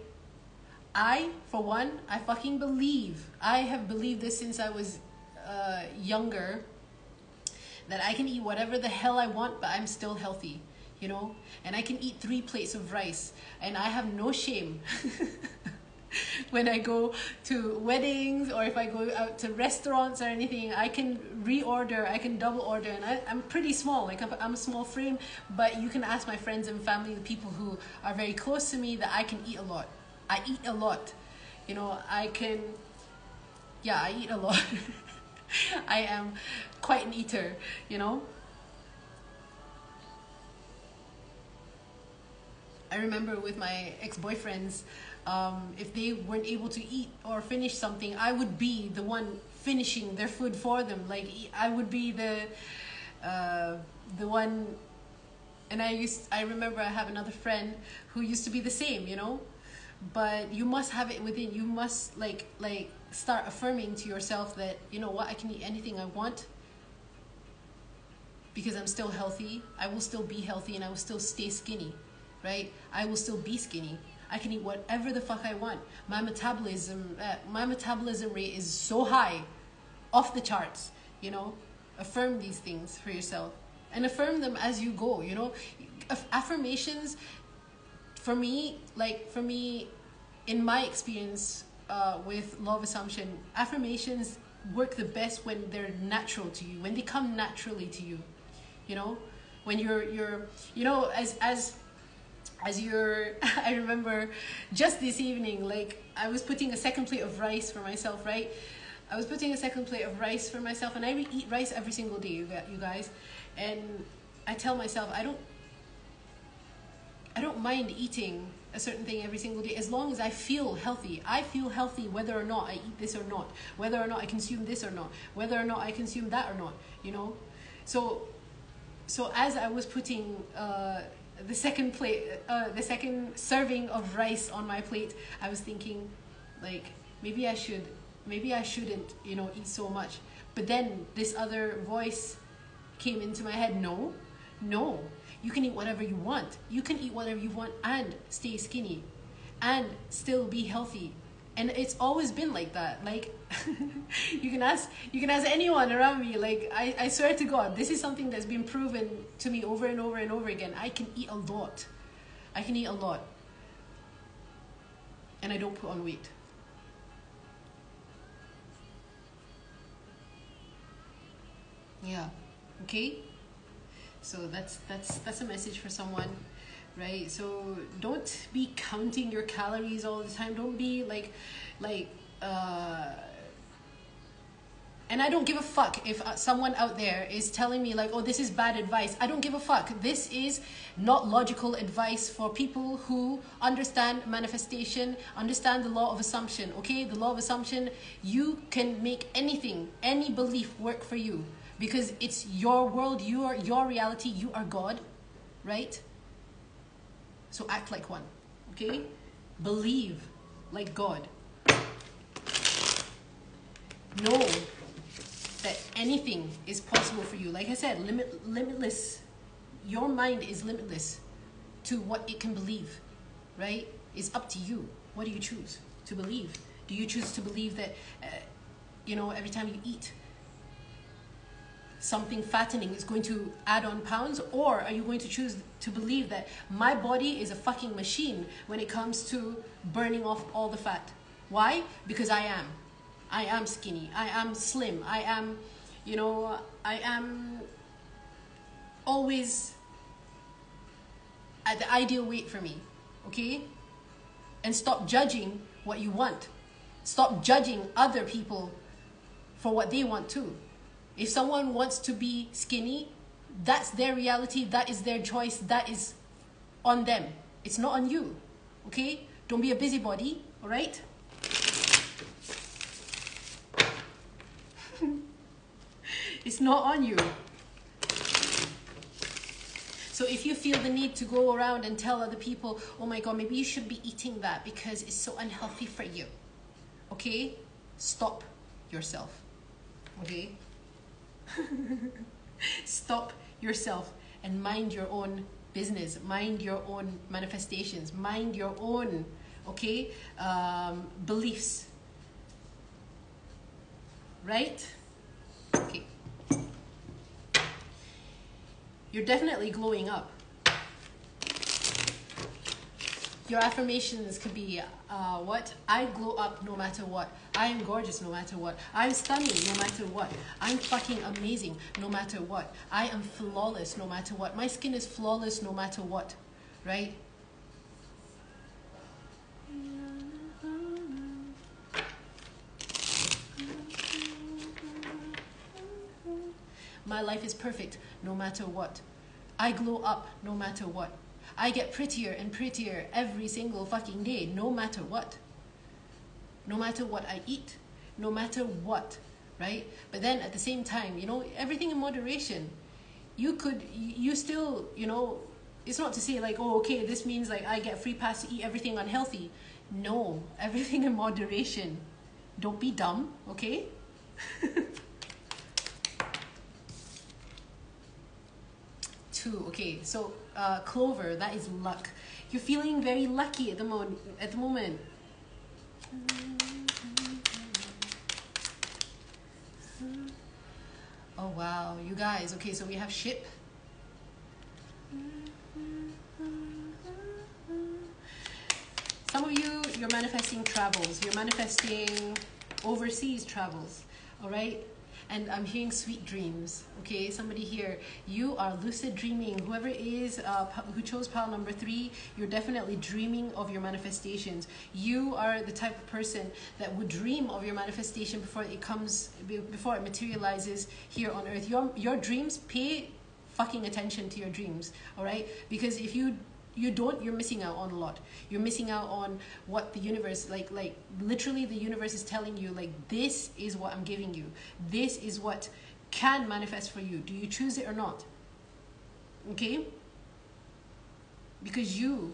I, for one, I fucking believe, I have believed this since I was younger, that I can eat whatever the hell I want, but I'm still healthy, you know? And I can eat 3 plates of rice, and I have no shame. When I go to weddings, or if I go out to restaurants or anything, I can reorder, I can double order, and I'm pretty small, like I'm a small frame, but you can ask my friends and family, the people who are very close to me, that I can eat a lot. I eat a lot, you know, I eat a lot. I am quite an eater, you know. I remember with my ex-boyfriends, if they weren't able to eat or finish something, I would be the one finishing their food for them. Like, I would be the one. And I remember I have another friend who used to be the same, you know. But you must have it within. You must like start affirming to yourself that, you know what, I can eat anything I want because I'm still healthy. I will still be healthy, and I will still stay skinny, right? I will still be skinny. I can eat whatever the fuck I want. My metabolism rate is so high, off the charts, you know. Affirm these things for yourself, and affirm them as you go, you know. Affirmations, for me, in my experience with law of assumption, affirmations work the best when they're natural to you, when they come naturally to you, you know. When you're you know, as you're I remember just this evening, like, I was putting a second plate of rice for myself, right? I was putting a second plate of rice for myself, and I eat rice every single day, you guys, and I tell myself I don't mind eating a certain thing every single day, as long as I feel healthy. I feel healthy whether or not I eat this or not, whether or not I consume this or not, whether or not I consume that or not, you know. So as I was putting the second serving of rice on my plate, I was thinking, like, maybe I shouldn't, you know, eat so much. But then this other voice came into my head. No, you can eat whatever you want. You can eat whatever you want and stay skinny and still be healthy. And it's always been like that. Like, you can ask anyone around me. Like, I swear to God, this is something that's been proven to me over and over and over again. I can eat a lot. And I don't put on weight. Yeah. Okay? So that's a message for someone, right? So don't be counting your calories all the time. Don't be and I don't give a fuck if someone out there is telling me like, oh, this is bad advice. I don't give a fuck. This is not logical advice for people who understand manifestation, understand the law of assumption, okay? The law of assumption, you can make anything, any belief work for you, because it's your world, your reality, you are God, right? So act like one, okay? Believe like God. Know that anything is possible for you. Like I said, limitless. Your mind is limitless to what it can believe, right? It's up to you. What do you choose to believe? Do you choose to believe that, you know, every time you eat, something fattening is going to add on pounds? Or are you going to choose to believe that my body is a fucking machine when it comes to burning off all the fat? Why? Because I am skinny, I am slim, I am, you know, I am always at the ideal weight for me, okay? And stop judging what you want. Stop judging other people for what they want too. If someone wants to be skinny, That's their reality. That is their choice. That is on them. It's not on you. Okay? Don't be a busybody. All right? It's not on you. So if you feel the need to go around and tell other people, oh my God, maybe you should be eating that because it's so unhealthy for you. Okay? Stop yourself. Okay? Stop yourself and mind your own business. Mind your own manifestations. Mind your own, okay, beliefs. Right? Okay. You're definitely glowing up. Your affirmations could be, what? I glow up no matter what. I am gorgeous no matter what. I'm stunning no matter what. I'm fucking amazing no matter what. I am flawless no matter what. My skin is flawless no matter what. Right? My life is perfect no matter what. I glow up no matter what. I get prettier and prettier every single fucking day, no matter what. No matter what I eat, no matter what, right? But then at the same time, you know, everything in moderation. You still, you know, it's not to say like, oh, okay, this means like I get free pass to eat everything unhealthy. No, everything in moderation. Don't be dumb, okay? Two, okay, so Clover, that is luck. You're feeling very lucky at the moment. Oh wow, you guys, okay, so we have ship. Some of you, you're manifesting travels. You're manifesting overseas travels, all right? And I'm hearing sweet dreams, okay? Somebody here, you are lucid dreaming. Whoever it is who chose pile number 3, you're definitely dreaming of your manifestations. You are the type of person that would dream of your manifestation before it materializes here on earth. Your dreams, pay fucking attention to your dreams, all right? Because if you don't, you're missing out on a lot. You're missing out on what the universe, like literally the universe is telling you, like, this is what I'm giving you. This is what can manifest for you. Do you choose it or not? Okay? Because you.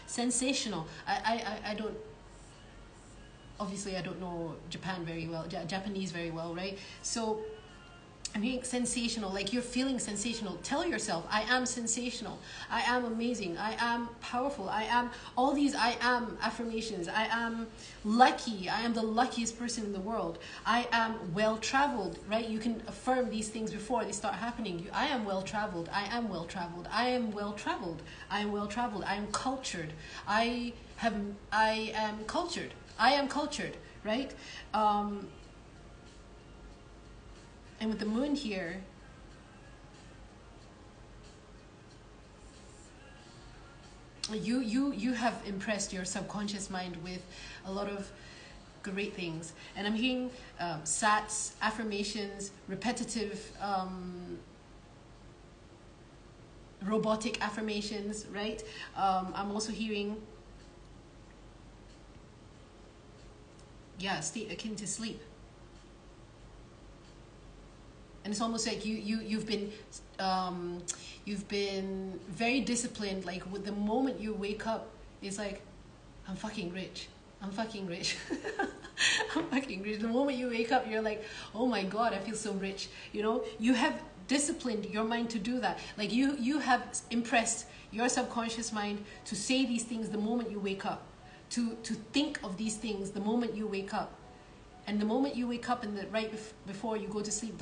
Sensational. I don't. Obviously, I don't know Japan very well, Japanese very well, right? So I'm hearing sensational, like you're feeling sensational. Tell yourself, I am sensational. I am amazing. I am powerful. I am all these I am affirmations. I am lucky. I am the luckiest person in the world. I am well-traveled, right? You can affirm these things before they start happening. I am well-traveled. I am well-traveled. I am well-traveled. I am well-traveled. I am cultured. I am cultured. I am cultured, right? And with the moon here, you have impressed your subconscious mind with a lot of great things. And I'm hearing sats, affirmations, repetitive, robotic affirmations, right? I'm also hearing, state akin to sleep. And it's almost like you've been very disciplined. Like with the moment you wake up, it's like, I'm fucking rich. I'm fucking rich. I'm fucking rich. The moment you wake up, you're like, oh my God, I feel so rich. You know, you have disciplined your mind to do that. Like you have impressed your subconscious mind to say these things the moment you wake up. To think of these things the moment you wake up, and the moment you wake up and before you go to sleep,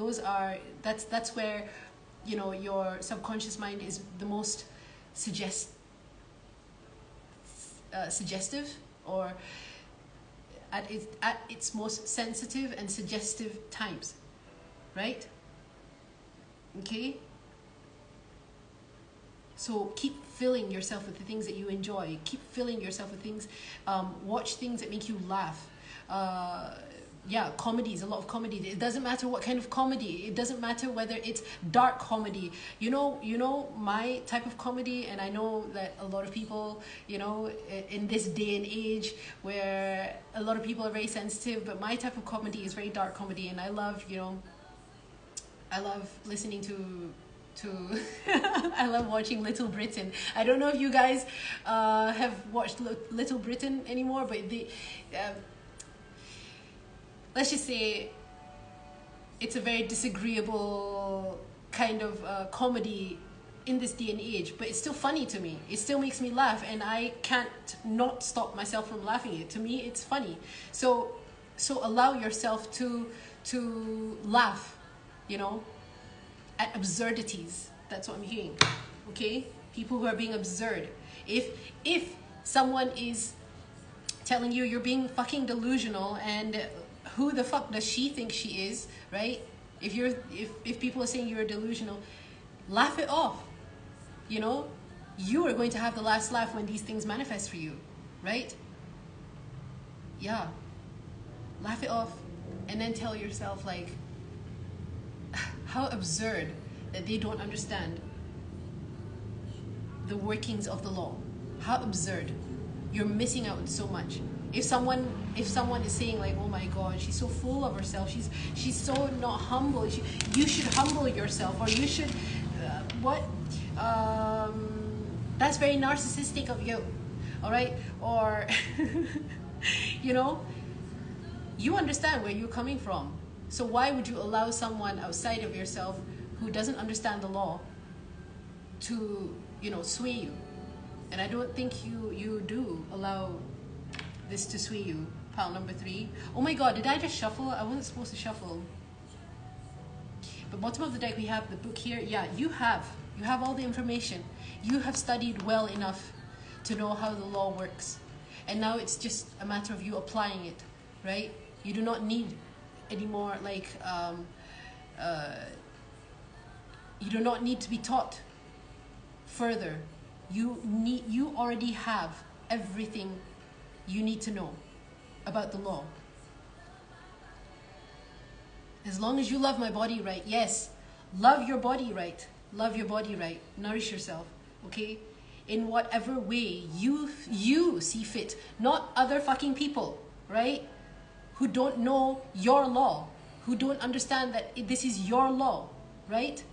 that's where, you know, your subconscious mind is the most suggestive, or at its most sensitive and suggestive times, right? Okay. So keep filling yourself with the things that you enjoy. Keep filling yourself with things. Watch things that make you laugh. Yeah, comedies, a lot of comedy. It doesn't matter what kind of comedy. It doesn't matter whether it's dark comedy. You know my type of comedy, and I know that a lot of people, you know, in this day and age where a lot of people are very sensitive, but my type of comedy is very dark comedy, and I love, you know, I love listening to I love watching Little Britain. I don't know if you guys have watched Little Britain anymore, but they let's just say it's a very disagreeable kind of comedy in this day and age, but it's still funny to me. It still makes me laugh, and I can't not stop myself from laughing. It to me, it's funny. So allow yourself to laugh, you know, at absurdities. That's what I'm hearing. Okay, people who are being absurd. If someone is telling you you're being fucking delusional, and who the fuck does she think she is, right? If people are saying you're delusional, laugh it off. You know, you are going to have the last laugh when these things manifest for you, right? Yeah, laugh it off, and then tell yourself, like, how absurd that they don't understand the workings of the law. How absurd. You're missing out on so much. If someone is saying, like, oh my god, she's so full of herself, she's so not humble, you should humble yourself, or you should that's very narcissistic of you, all right? Or you know, you understand where you're coming from, so why would you allow someone outside of yourself who doesn't understand the law to, you know, sway you? And I don't think you do allow this to sway you. Pile number 3. Oh my god, did I just shuffle? I wasn't supposed to shuffle. But bottom of the deck, we have the book here. Yeah, you have all the information. You have studied well enough to know how the law works, and now it's just a matter of you applying it, right? You do not need any more, like you do not need to be taught further. You already have everything you need to know about the law. As long as you love my body right, yes, love your body right, love your body right, nourish yourself, okay, in whatever way you see fit, not other fucking people, right, who don't know your law, who don't understand that this is your law, right?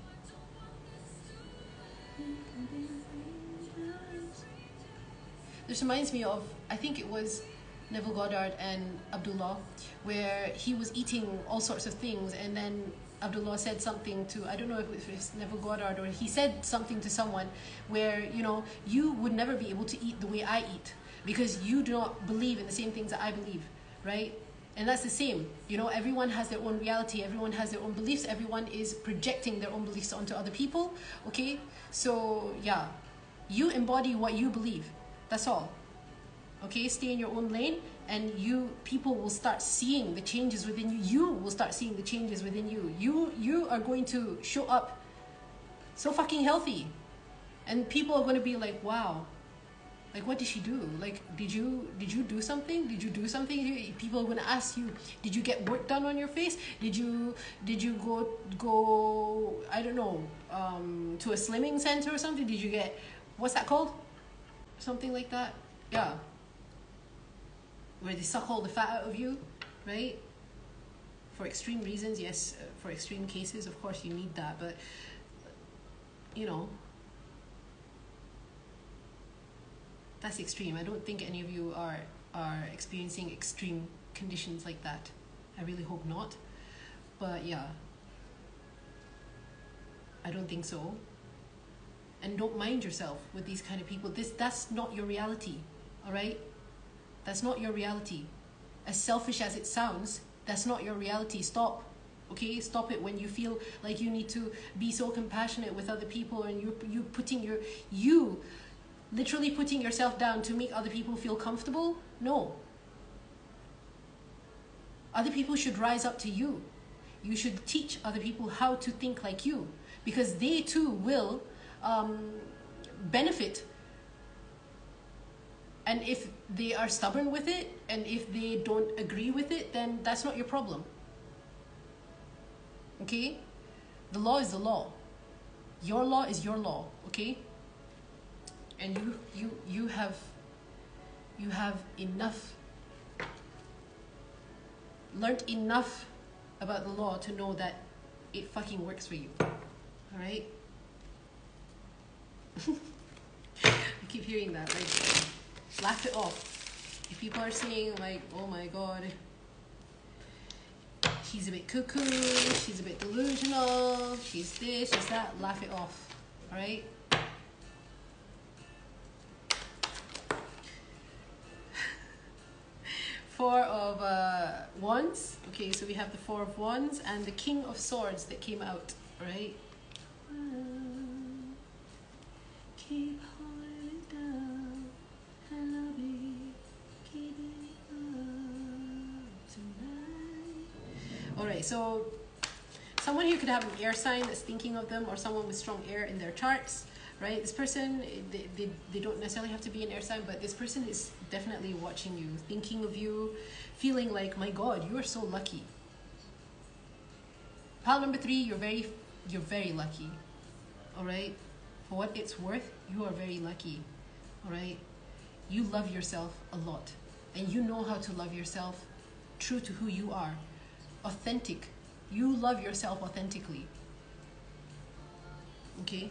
This reminds me of, I think it was Neville Goddard and Abdullah, where he was eating all sorts of things, and then Abdullah said something to, I don't know if it was Neville Goddard, or he said something to someone where, you know, you would never be able to eat the way I eat because you do not believe in the same things that I believe, right? And that's the same, you know, everyone has their own reality, everyone has their own beliefs, everyone is projecting their own beliefs onto other people, okay? So, yeah, you embody what you believe. That's all. Okay, stay in your own lane, and people will start seeing the changes within you. You will start seeing the changes within you. You are going to show up so fucking healthy, and people are going to be like, wow, like, what did she do? Like, did you do something? Did you do something? People are going to ask you, did you get work done on your face? Did you go I don't know, to a slimming center or something? Did you get, what's that called? Something like that, yeah, where they suck all the fat out of you, right? For extreme reasons, yes, for extreme cases, of course you need that, but you know, that's extreme. I don't think any of you are experiencing extreme conditions like that. I really hope not, but yeah, I don't think so. And don't mind yourself with these kind of people. That's not your reality, all right? That's not your reality. As selfish as it sounds, that's not your reality. Stop, okay? Stop it when you feel like you need to be so compassionate with other people, and you literally putting yourself down to make other people feel comfortable. No. Other people should rise up to you. You should teach other people how to think like you, because they too will benefit. And if they are stubborn with it, and if they don't agree with it, then that's not your problem. Okay? The law is the law. Your law is your law, okay? And you have enough, learned enough about the law to know that it fucking works for you. All right? I keep hearing that, like, laugh it off. If people are saying like, oh my god, she's a bit cuckoo, she's a bit delusional, she's this, she's that, laugh it off. All right? Four of Wands. Okay, so we have the Four of Wands and the King of Swords that came out, right? Keep holding down, and I'll be keeping up tonight. Alright, so someone here could have an air sign that's thinking of them, or someone with strong air in their charts, right? This person, they don't necessarily have to be an air sign, but this person is definitely watching you, thinking of you, feeling like, my god, you are so lucky. Pile number 3, you're very lucky. Alright? For what it's worth, you are very lucky. Alright? You love yourself a lot. And you know how to love yourself true to who you are. Authentic. You love yourself authentically. Okay?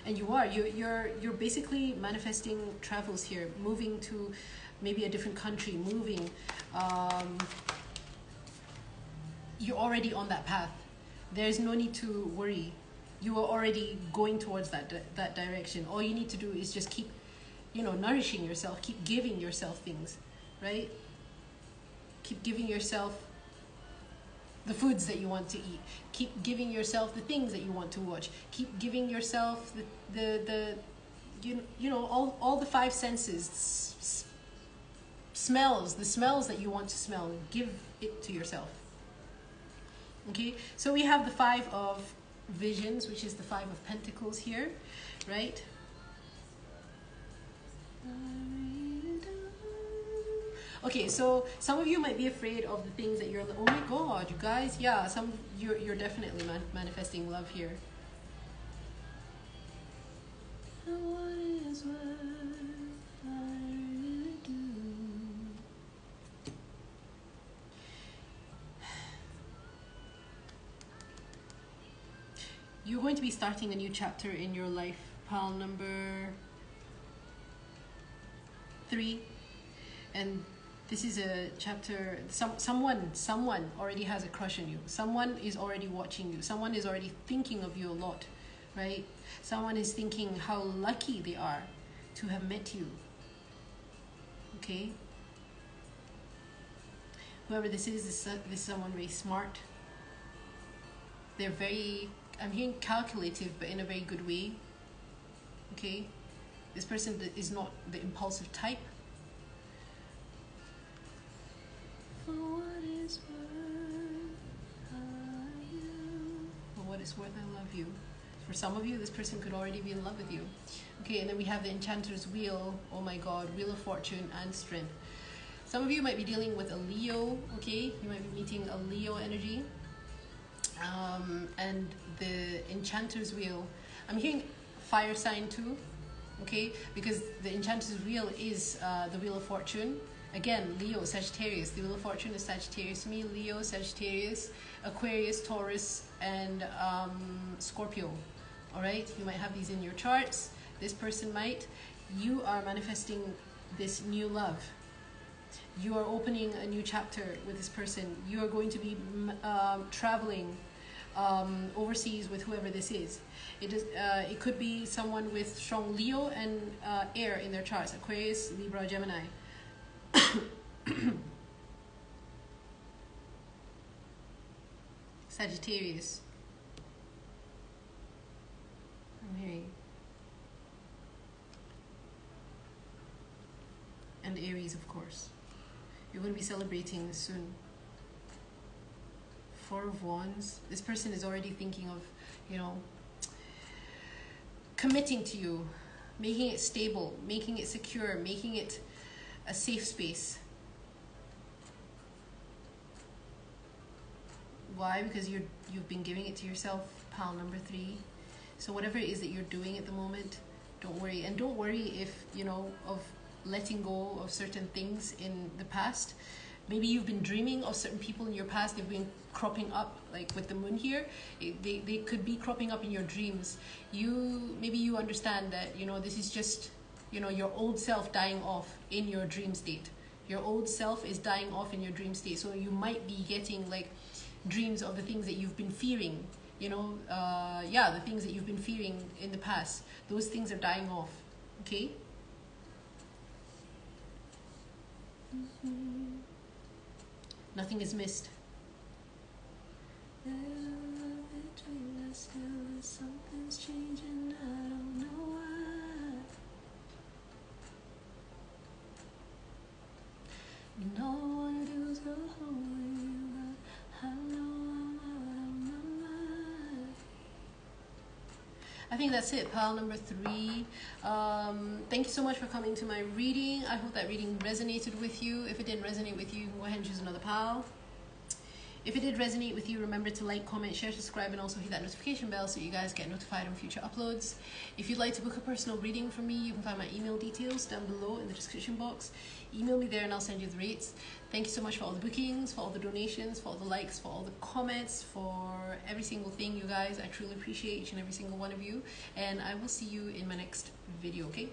And you're basically manifesting travels here, moving to maybe a different country, moving. You're already on that path. There's no need to worry. You are already going towards that direction. All you need to do is just keep, nourishing yourself, keep giving yourself things, right? Keep giving yourself the foods that you want to eat. Keep giving yourself the things that you want to watch. Keep giving yourself all the 5 senses, smells, the smells that you want to smell. Give it to yourself. Okay, so we have the 5 of Visions, which is the 5 of Pentacles here, right? Okay, so some of you might be afraid of the things that you're like, oh my god, you guys, yeah, you're definitely manifesting love here. What is what I really do? You're going to be starting a new chapter in your life, pile number 3, and this is a chapter, someone already has a crush on you. Someone is already watching you. Someone is already thinking of you a lot, right? Someone is thinking how lucky they are to have met you, okay? Whoever this is someone very smart. They're very, I'm hearing calculative, but in a very good way, okay? This person is not the impulsive type. For what is worth, I love you. For some of you, this person could already be in love with you. Okay, and then we have the Enchanter's Wheel. Oh my god, Wheel of Fortune and Strength. Some of you might be dealing with a Leo, okay? You might be meeting a Leo energy. And the Enchanter's Wheel, I'm hearing fire sign too, okay? Because the Enchanter's Wheel is the Wheel of Fortune. Again, Leo, Sagittarius. The Wheel of Fortune is Sagittarius. Me, Leo, Sagittarius, Aquarius, Taurus, and Scorpio. All right? You might have these in your charts. This person might. You are manifesting this new love. You are opening a new chapter with this person. You are going to be traveling overseas with whoever this is. It could be someone with strong Leo and air in their charts. Aquarius, Libra, Gemini. Sagittarius. I'm hearing. And Aries, of course. You're going to be celebrating soon. Four of Wands. This person is already thinking of, you know, committing to you, making it stable, making it secure, making it a safe space. Why? Because you've been giving it to yourself, pile number 3. So whatever it is that you're doing at the moment, don't worry. And don't worry if, you know, of letting go of certain things in the past. Maybe you've been dreaming of certain people in your past. They've been cropping up, like with the moon here. They could be cropping up in your dreams. Maybe you understand that, you know, this is just, you know, your old self dying off in your dream state. Your old self is dying off in your dream state. So you might be getting like dreams of the things that you've been fearing, you know, the things that you've been fearing in the past. Those things are dying off, okay? Nothing is missed. Something's changing, I don't know why. You know I wanna do is go home, but I know I'm out of my mind. I think that's it, pile number 3. Thank you so much for coming to my reading. I hope that reading resonated with you. If it didn't resonate with you, go ahead and choose another pile. If it did resonate with you, remember to like, comment, share, subscribe, and also hit that notification bell so you guys get notified on future uploads. If you'd like to book a personal reading from me, you can find my email details down below in the description box. Email me there and I'll send you the rates. Thank you so much for all the bookings, for all the donations, for all the likes, for all the comments, for every single thing, you guys. I truly appreciate each and every single one of you. And I will see you in my next video, okay?